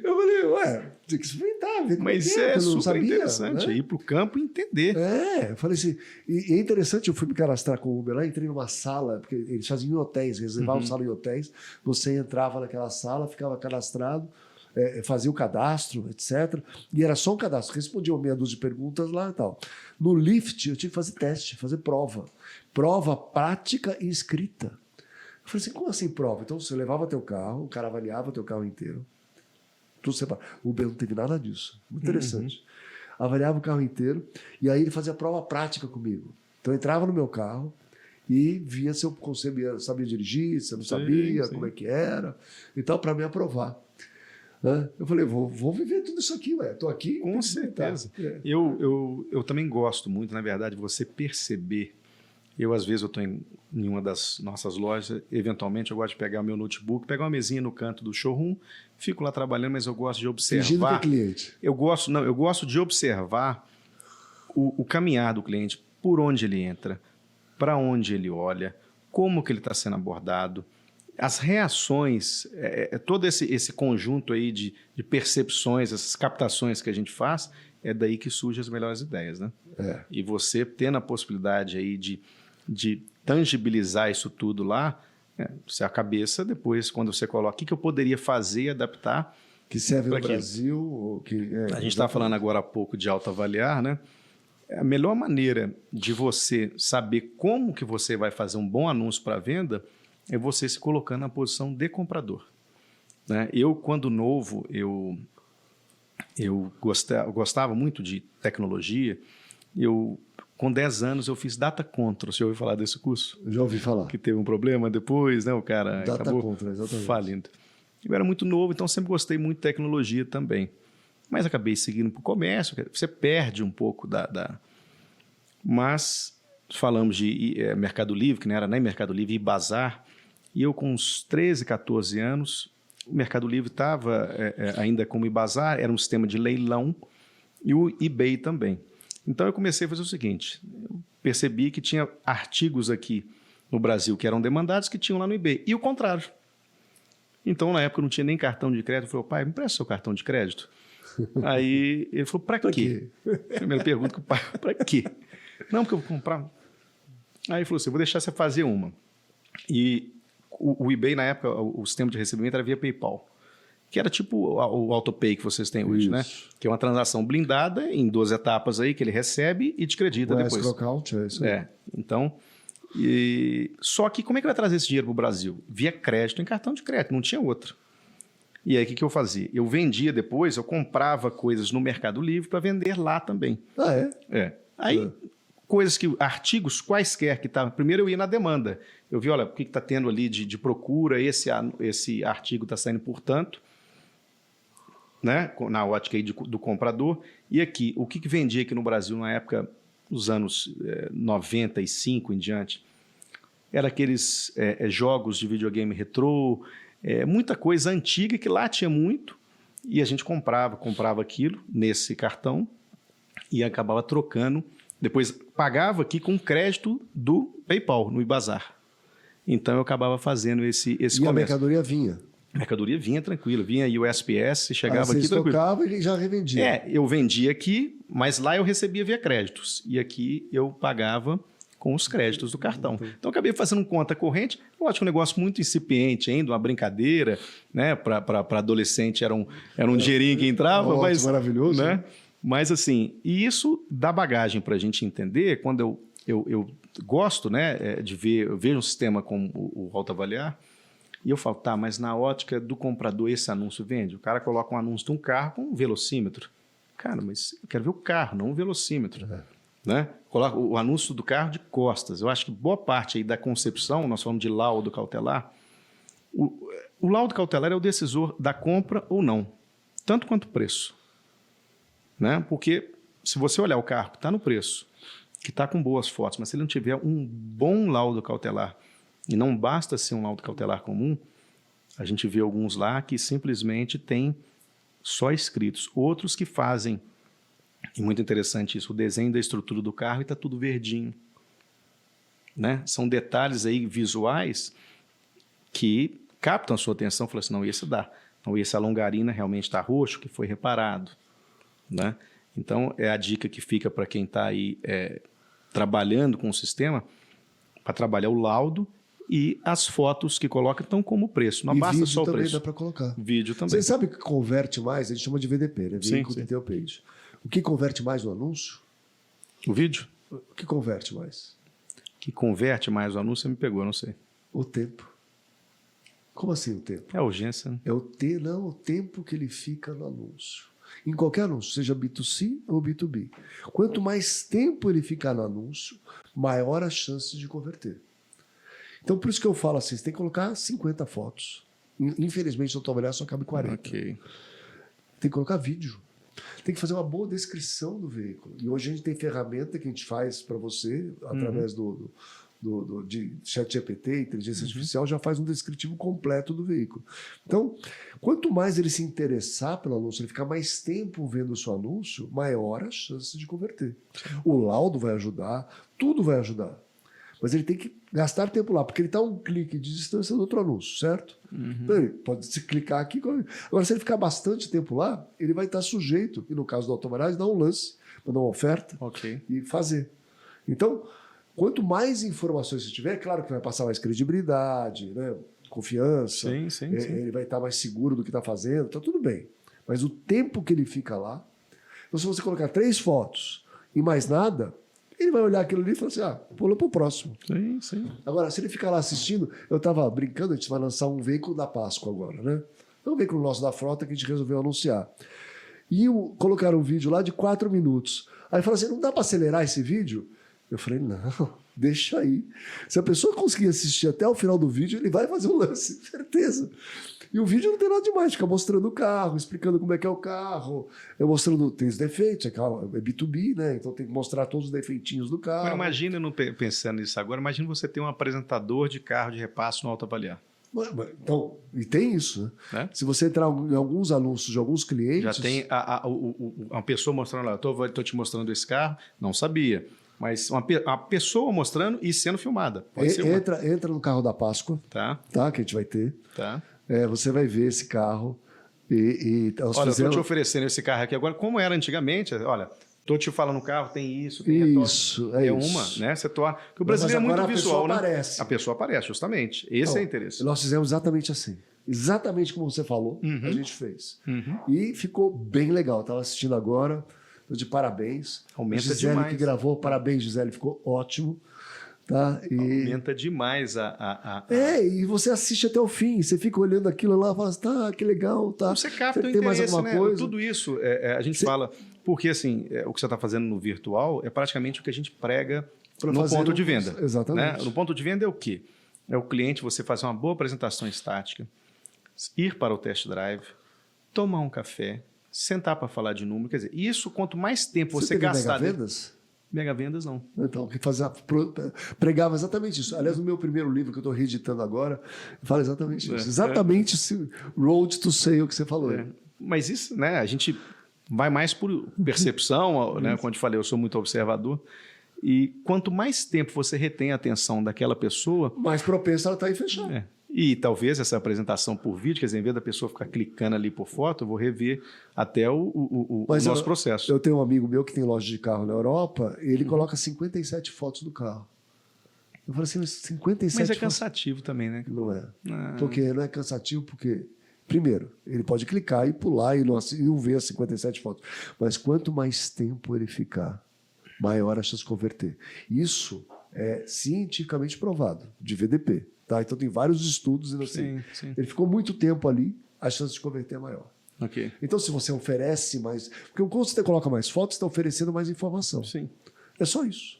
Eu falei, ué, tem que experimentar. Ver Mas é super sabia, interessante, né? Ir para o campo e entender. Eu falei assim, e é interessante, eu fui me cadastrar com o Uber lá, entrei numa sala, porque eles faziam em hotéis, reservavam sala em hotéis, você entrava naquela sala, ficava cadastrado, fazia o cadastro, etc. E era só um cadastro, respondia meia dúzia de perguntas lá e tal. No Lyft, eu tive que fazer teste, fazer prova. Prova prática e escrita. Eu falei assim, como assim prova? Então você levava teu carro, o cara avaliava teu carro inteiro, tudo separado. O Uber não teve nada disso. Muito interessante. Avaliava o carro inteiro e aí ele fazia prova prática comigo. Então eu entrava no meu carro e via se eu sabia dirigir, se eu não sabia, como é que era e tal, para me aprovar. Eu falei, vou viver tudo isso aqui, ué. Estou aqui. Com certeza. Eu também gosto muito, na verdade, você perceber. Às vezes, eu estou em uma das nossas lojas, eventualmente eu gosto de pegar o meu notebook, pegar uma mesinha no canto do showroom, fico lá trabalhando, mas eu gosto de observar. Fingindo que é cliente. Eu gosto de observar o caminhar do cliente, por onde ele entra, para onde ele olha, como que ele está sendo abordado, as reações, todo esse conjunto aí de percepções, essas captações que a gente faz, é daí que surgem as melhores ideias, né? E você tendo a possibilidade aí de tangibilizar isso tudo lá, a cabeça depois, quando você coloca, o que eu poderia fazer e adaptar. Que serve no Brasil. A gente está falando agora há pouco de autoavaliar, né? A melhor maneira de você saber como que você vai fazer um bom anúncio para venda é você se colocando na posição de comprador. Né? Eu, quando novo, eu gostava muito de tecnologia. Com 10 anos, eu fiz Data Control. Você ouviu falar desse curso? Já ouvi falar. Que teve um problema depois, né? O cara Data acabou Control, exatamente. falindo. Eu era muito novo, então sempre gostei muito de tecnologia também. Mas acabei seguindo para o comércio. Você perde um pouco Mas falamos de Mercado Livre, que não era nem Mercado Livre, e Bazar. E eu, com uns 13, 14 anos, o Mercado Livre estava ainda como Ibazar, era um sistema de leilão, e o eBay também. Então, eu comecei a fazer o seguinte, eu percebi que tinha artigos aqui no Brasil que eram demandados, que tinham lá no eBay, e o contrário. Então, na época, eu não tinha nem cartão de crédito. Eu falei, pai, me empresta seu cartão de crédito? Aí ele falou, para quê? Primeira pergunta, pai, para quê? Não, porque eu vou comprar. Aí ele falou assim, vou deixar você fazer uma. E o eBay, na época, o sistema de recebimento era via PayPal, que era tipo o AutoPay que vocês têm hoje, né? Que é uma transação blindada em 2 etapas aí, que ele recebe e te acredita depois. Account, é isso aí. Então, só que como é que vai trazer esse dinheiro para o Brasil? Via crédito em cartão de crédito, não tinha outro. E aí, o que eu fazia? Eu vendia depois, eu comprava coisas no Mercado Livre para vender lá também. Aí, artigos quaisquer que estavam... Primeiro eu ia na demanda. Eu vi, olha, o que está tendo ali de procura, esse artigo está saindo por tanto, né? Na ótica aí do comprador. E aqui, o que vendia aqui no Brasil na época, nos anos 95 em diante, era aqueles jogos de videogame retrô, muita coisa antiga que lá tinha muito, e a gente comprava aquilo nesse cartão e acabava trocando. Depois pagava aqui com crédito do PayPal, no Ibazar. Então eu acabava fazendo esse comércio. A mercadoria vinha? A mercadoria vinha tranquilo, vinha USPS, chegava aqui tranquilo. Você tocava e já revendia? Eu vendia aqui, mas lá eu recebia via créditos. E aqui eu pagava com os créditos do cartão. Então eu acabei fazendo conta corrente. Eu acho que um negócio muito incipiente ainda, uma brincadeira, né? Para adolescente era um dinheirinho que entrava. Mas, maravilhoso. Né? Mas assim, e isso dá bagagem para a gente entender. Quando eu gosto, né, de ver, eu vejo um sistema como o autoavaliar, e eu falo, tá, mas na ótica do comprador esse anúncio vende? O cara coloca um anúncio de um carro com um velocímetro. Cara, mas eu quero ver o carro, não o velocímetro. Né? Coloca o anúncio do carro de costas. Eu acho que boa parte aí da concepção, nós falamos de laudo cautelar, o laudo cautelar é o decisor da compra ou não, tanto quanto o preço. Né? Porque se você olhar o carro que está no preço, que está com boas fotos, mas se ele não tiver um bom laudo cautelar, e não basta ser um laudo cautelar comum, a gente vê alguns lá que simplesmente tem só escritos, outros que fazem, e muito interessante isso, o desenho da estrutura do carro e está tudo verdinho. Né? São detalhes aí visuais que captam a sua atenção, falam assim, não, esse dá. Não, esse a longarina realmente está roxo, que foi reparado. Né? Então, é a dica que fica para quem está aí trabalhando com o sistema, para trabalhar o laudo e as fotos que coloca estão como preço. Não basta só o preço. Vídeo também dá para colocar. Vídeo também. Você sabe o que converte mais? A gente chama de VDP, né? Vehicle Detail Page. O que converte mais no anúncio? O vídeo? O que converte mais? O que converte mais o anúncio, você me pegou, eu não sei. O tempo. Como assim o tempo? É a urgência, né? É o tempo que ele fica no anúncio. Em qualquer anúncio, seja B2C ou B2B. Quanto mais tempo ele ficar no anúncio, maior a chance de converter. Então, por isso que eu falo assim, você tem que colocar 50 fotos. Infelizmente, no trabalhar só cabe 40. Okay. Tem que colocar vídeo. Tem que fazer uma boa descrição do veículo. E hoje a gente tem ferramenta que a gente faz para você, através de ChatGPT, inteligência artificial, já faz um descritivo completo do veículo. Então, quanto mais ele se interessar pelo anúncio, ele ficar mais tempo vendo o seu anúncio, maior a chance de converter. O laudo vai ajudar, tudo vai ajudar. Mas ele tem que gastar tempo lá, porque ele está a um clique de distância do outro anúncio, certo? Então, ele pode se clicar aqui. Agora, se ele ficar bastante tempo lá, ele vai estar sujeito, e no caso do Automorais, dar um lance, mandar uma oferta e fazer. Então, quanto mais informações você tiver, é claro que vai passar mais credibilidade, né? Confiança, sim. Ele vai estar mais seguro do que está fazendo, está tudo bem. Mas o tempo que ele fica lá, então se você colocar 3 fotos e mais nada, ele vai olhar aquilo ali e falar assim, pula para o próximo. Sim. Agora, se ele ficar lá assistindo, eu estava brincando, a gente vai lançar um veículo da Páscoa agora, né? É um veículo nosso da frota que a gente resolveu anunciar. E colocaram um vídeo lá de 4 minutos. Aí falaram assim, não dá para acelerar esse vídeo? Eu falei, não, deixa aí. Se a pessoa conseguir assistir até o final do vídeo, ele vai fazer um lance, certeza. E o vídeo não tem nada demais, fica mostrando o carro, explicando como é que é o carro, mostrando, tem os defeitos, é B2B, né? Então tem que mostrar todos os defeitinhos do carro. Agora imagina, pensando nisso agora, imagina você ter um apresentador de carro de repasse no autoavaliar. Então, e tem isso, né? Se você entrar em alguns anúncios de alguns clientes... Já tem uma pessoa mostrando lá, estou te mostrando esse carro, não sabia. Mas a pessoa mostrando e sendo filmada. Pode ser entra no carro da Páscoa, tá? Que a gente vai ter. Tá. Você vai ver esse carro olha, eu estou te oferecendo esse carro aqui agora, como era antigamente. Olha, estou te falando no carro, tem isso, tem isso. uma, né? Você porque o brasileiro é muito visual, né? A pessoa aparece, justamente. Esse é o interesse. Nós fizemos exatamente assim. Exatamente como você falou, a gente fez. E ficou bem legal. Estava assistindo agora. De parabéns. Aumenta Gisele demais. que gravou, parabéns, Gisele, ficou ótimo. Tá? Aumenta demais e você assiste até o fim, você fica olhando aquilo lá e fala assim, que legal, tá. Você capta o tem interesse, mais alguma né? coisa? Tudo isso, a gente fala, porque assim, o que você está fazendo no virtual é praticamente o que a gente prega no ponto de venda. Exatamente. Né? No ponto de venda é o quê? É o cliente, você fazer uma boa apresentação estática, ir para o test drive, tomar um café, sentar para falar de número, quer dizer, isso quanto mais tempo você gastar... Mega vendas? Mega vendas não. Então, pregava exatamente isso. Aliás, no meu primeiro livro que eu estou reeditando agora, fala exatamente isso. Exatamente esse road to sale que você falou. Mas isso, né? A gente vai mais por percepção, né? Como eu te falei, eu sou muito observador. E quanto mais tempo você retém a atenção daquela pessoa... mais propensa ela está em fechar. E talvez essa apresentação por vídeo, quer dizer, em vez da pessoa ficar clicando ali por foto, eu vou rever até o nosso processo. Eu tenho um amigo meu que tem loja de carro na Europa, e ele coloca 57 fotos do carro. Eu falo assim, 57 Mas é cansativo também, né? Não é. Porque não é cansativo, porque, primeiro, ele pode clicar e pular e não ver as 57 fotos. Mas quanto mais tempo ele ficar, maior a chance de converter. Isso é cientificamente provado, de VDP. Tá? Então tem vários estudos. Ele ficou muito tempo ali, a chance de converter é maior. Ok. Então, se você oferece mais... Porque quando você coloca mais fotos, você está oferecendo mais informação. Sim. É só isso.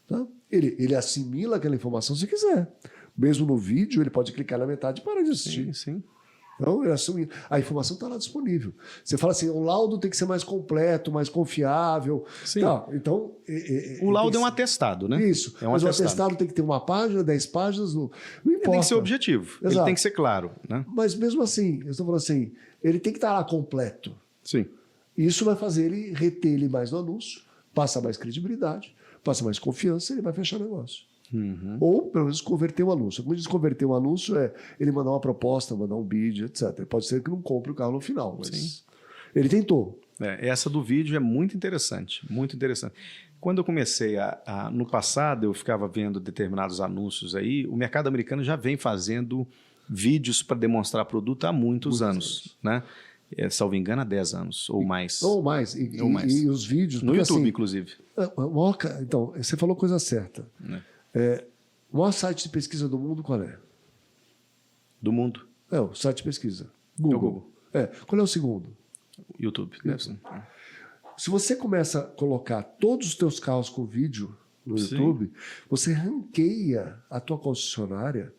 Tá? Ele assimila aquela informação se quiser. Mesmo no vídeo, ele pode clicar na metade e parar de assistir. Sim. Então, a informação está lá disponível. Você fala assim, o laudo tem que ser mais completo, mais confiável. Sim. Tá, então, o laudo é um atestado, né? Isso. É um mas atestado. o atestado tem que ter uma página, 10 páginas, não importa. Ele tem que ser objetivo. Exato. Ele tem que ser claro, né? Mas mesmo assim, eu estou falando assim, ele tem que estar lá completo. Sim. Isso vai fazer ele reter ele mais no anúncio, passa mais credibilidade, passa mais confiança, ele vai fechar o negócio. Uhum. Ou, pelo menos, converter o anúncio. Como diz converter um anúncio é ele mandar uma proposta, mandar um bid, etc. Pode ser que não compre o carro no final, mas Sim. ele tentou. Essa do vídeo é muito interessante, muito interessante. Quando eu comecei no passado, eu ficava vendo determinados anúncios aí, o mercado americano já vem fazendo vídeos para demonstrar produto há muitos anos, né? Salvo engano, há 10 anos ou mais. Ou mais. E os vídeos... No porque, YouTube, assim, inclusive. Então, você falou coisa certa. O maior site de pesquisa do mundo, qual é? Do mundo. É o site de pesquisa. Google. Qual é o segundo? YouTube. Deve ser. Se você começa a colocar todos os teus carros com vídeo no YouTube, você ranqueia a tua concessionária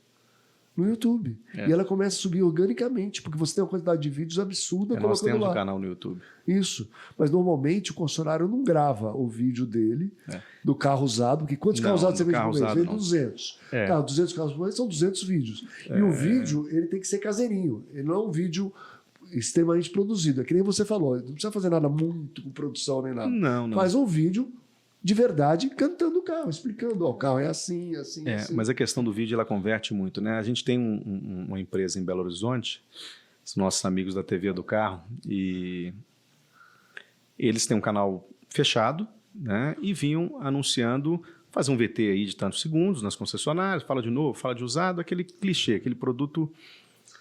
no YouTube. E ela começa a subir organicamente, porque você tem uma quantidade de vídeos absurda Nós temos lá. um canal no YouTube. Isso. Mas normalmente o concessionário não grava o vídeo dele do carro usado, porque quantos carros usados você vende por mês? Vende 200. 200 carros por mês são 200 vídeos. E o vídeo, ele tem que ser caseirinho. Ele não é um vídeo extremamente produzido. É que nem você falou, não precisa fazer nada muito com produção nem nada. Não. Faz um vídeo de verdade cantando o carro, explicando, o carro é assim, assim, assim. Mas a questão do vídeo, ela converte muito, né? A gente tem uma empresa em Belo Horizonte, os nossos amigos da TV do Carro, e eles têm um canal fechado, né? E vinham anunciando, fazer um VT aí de tantos segundos nas concessionárias, fala de novo, fala de usado, aquele clichê, aquele produto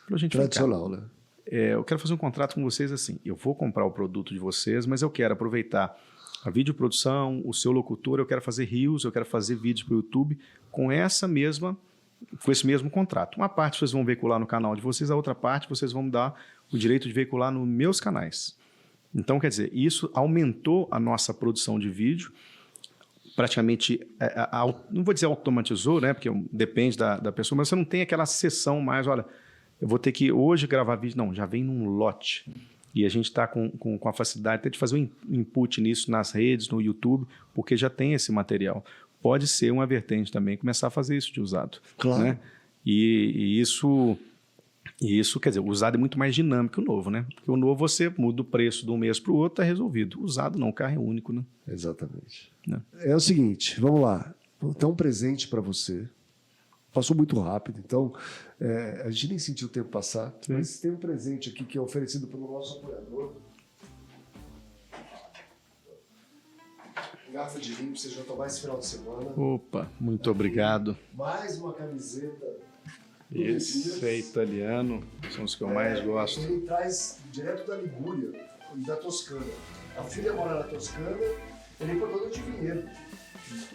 pra gente tradicional, né? Eu quero fazer um contrato com vocês assim, eu vou comprar o produto de vocês, mas eu quero aproveitar a videoprodução, o seu locutor, eu quero fazer reels, eu quero fazer vídeos para o YouTube com esse mesmo contrato. Uma parte vocês vão veicular no canal de vocês, a outra parte vocês vão me dar o direito de veicular nos meus canais. Então, quer dizer, isso aumentou a nossa produção de vídeo, praticamente, não vou dizer automatizou, né? Porque depende da pessoa, mas você não tem aquela sessão mais, olha, eu vou ter que hoje gravar vídeo. Não, já vem num lote. E a gente está com a facilidade até de fazer um input nisso nas redes, no YouTube, porque já tem esse material. Pode ser uma vertente também começar a fazer isso de usado. Claro. Né? E isso, quer dizer, o usado é muito mais dinâmico que o novo, né? Porque o novo você muda o preço de um mês para o outro, está resolvido. O usado não, o carro é único, né? Exatamente. Né? É o seguinte, vamos lá. Vou dar um presente para você. Passou muito rápido, então a gente nem sentiu o tempo passar. Sim. Mas tem um presente aqui que é oferecido pelo nosso apoiador. Garrafa de vinho para você já tomar esse final de semana. Opa, muito obrigado. Mais uma camiseta. Esse é italiano, são os que eu mais gosto. Ele traz direto da Ligúria e da Toscana. A filha mora na Toscana, ele é importador de vinhedo.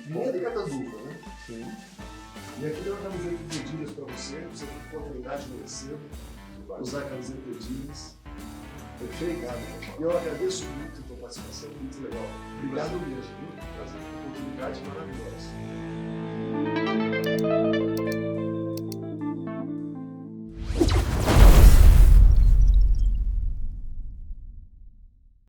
Vinhedo e Cataduva, né? Sim. E aqui tem uma camiseta de Edilhas para você tem oportunidade de conhecer, usar a camiseta de Edilhas. Perfeito? E eu agradeço muito a tua participação, muito legal. Obrigado mesmo, viu? Oportunidade maravilhosa.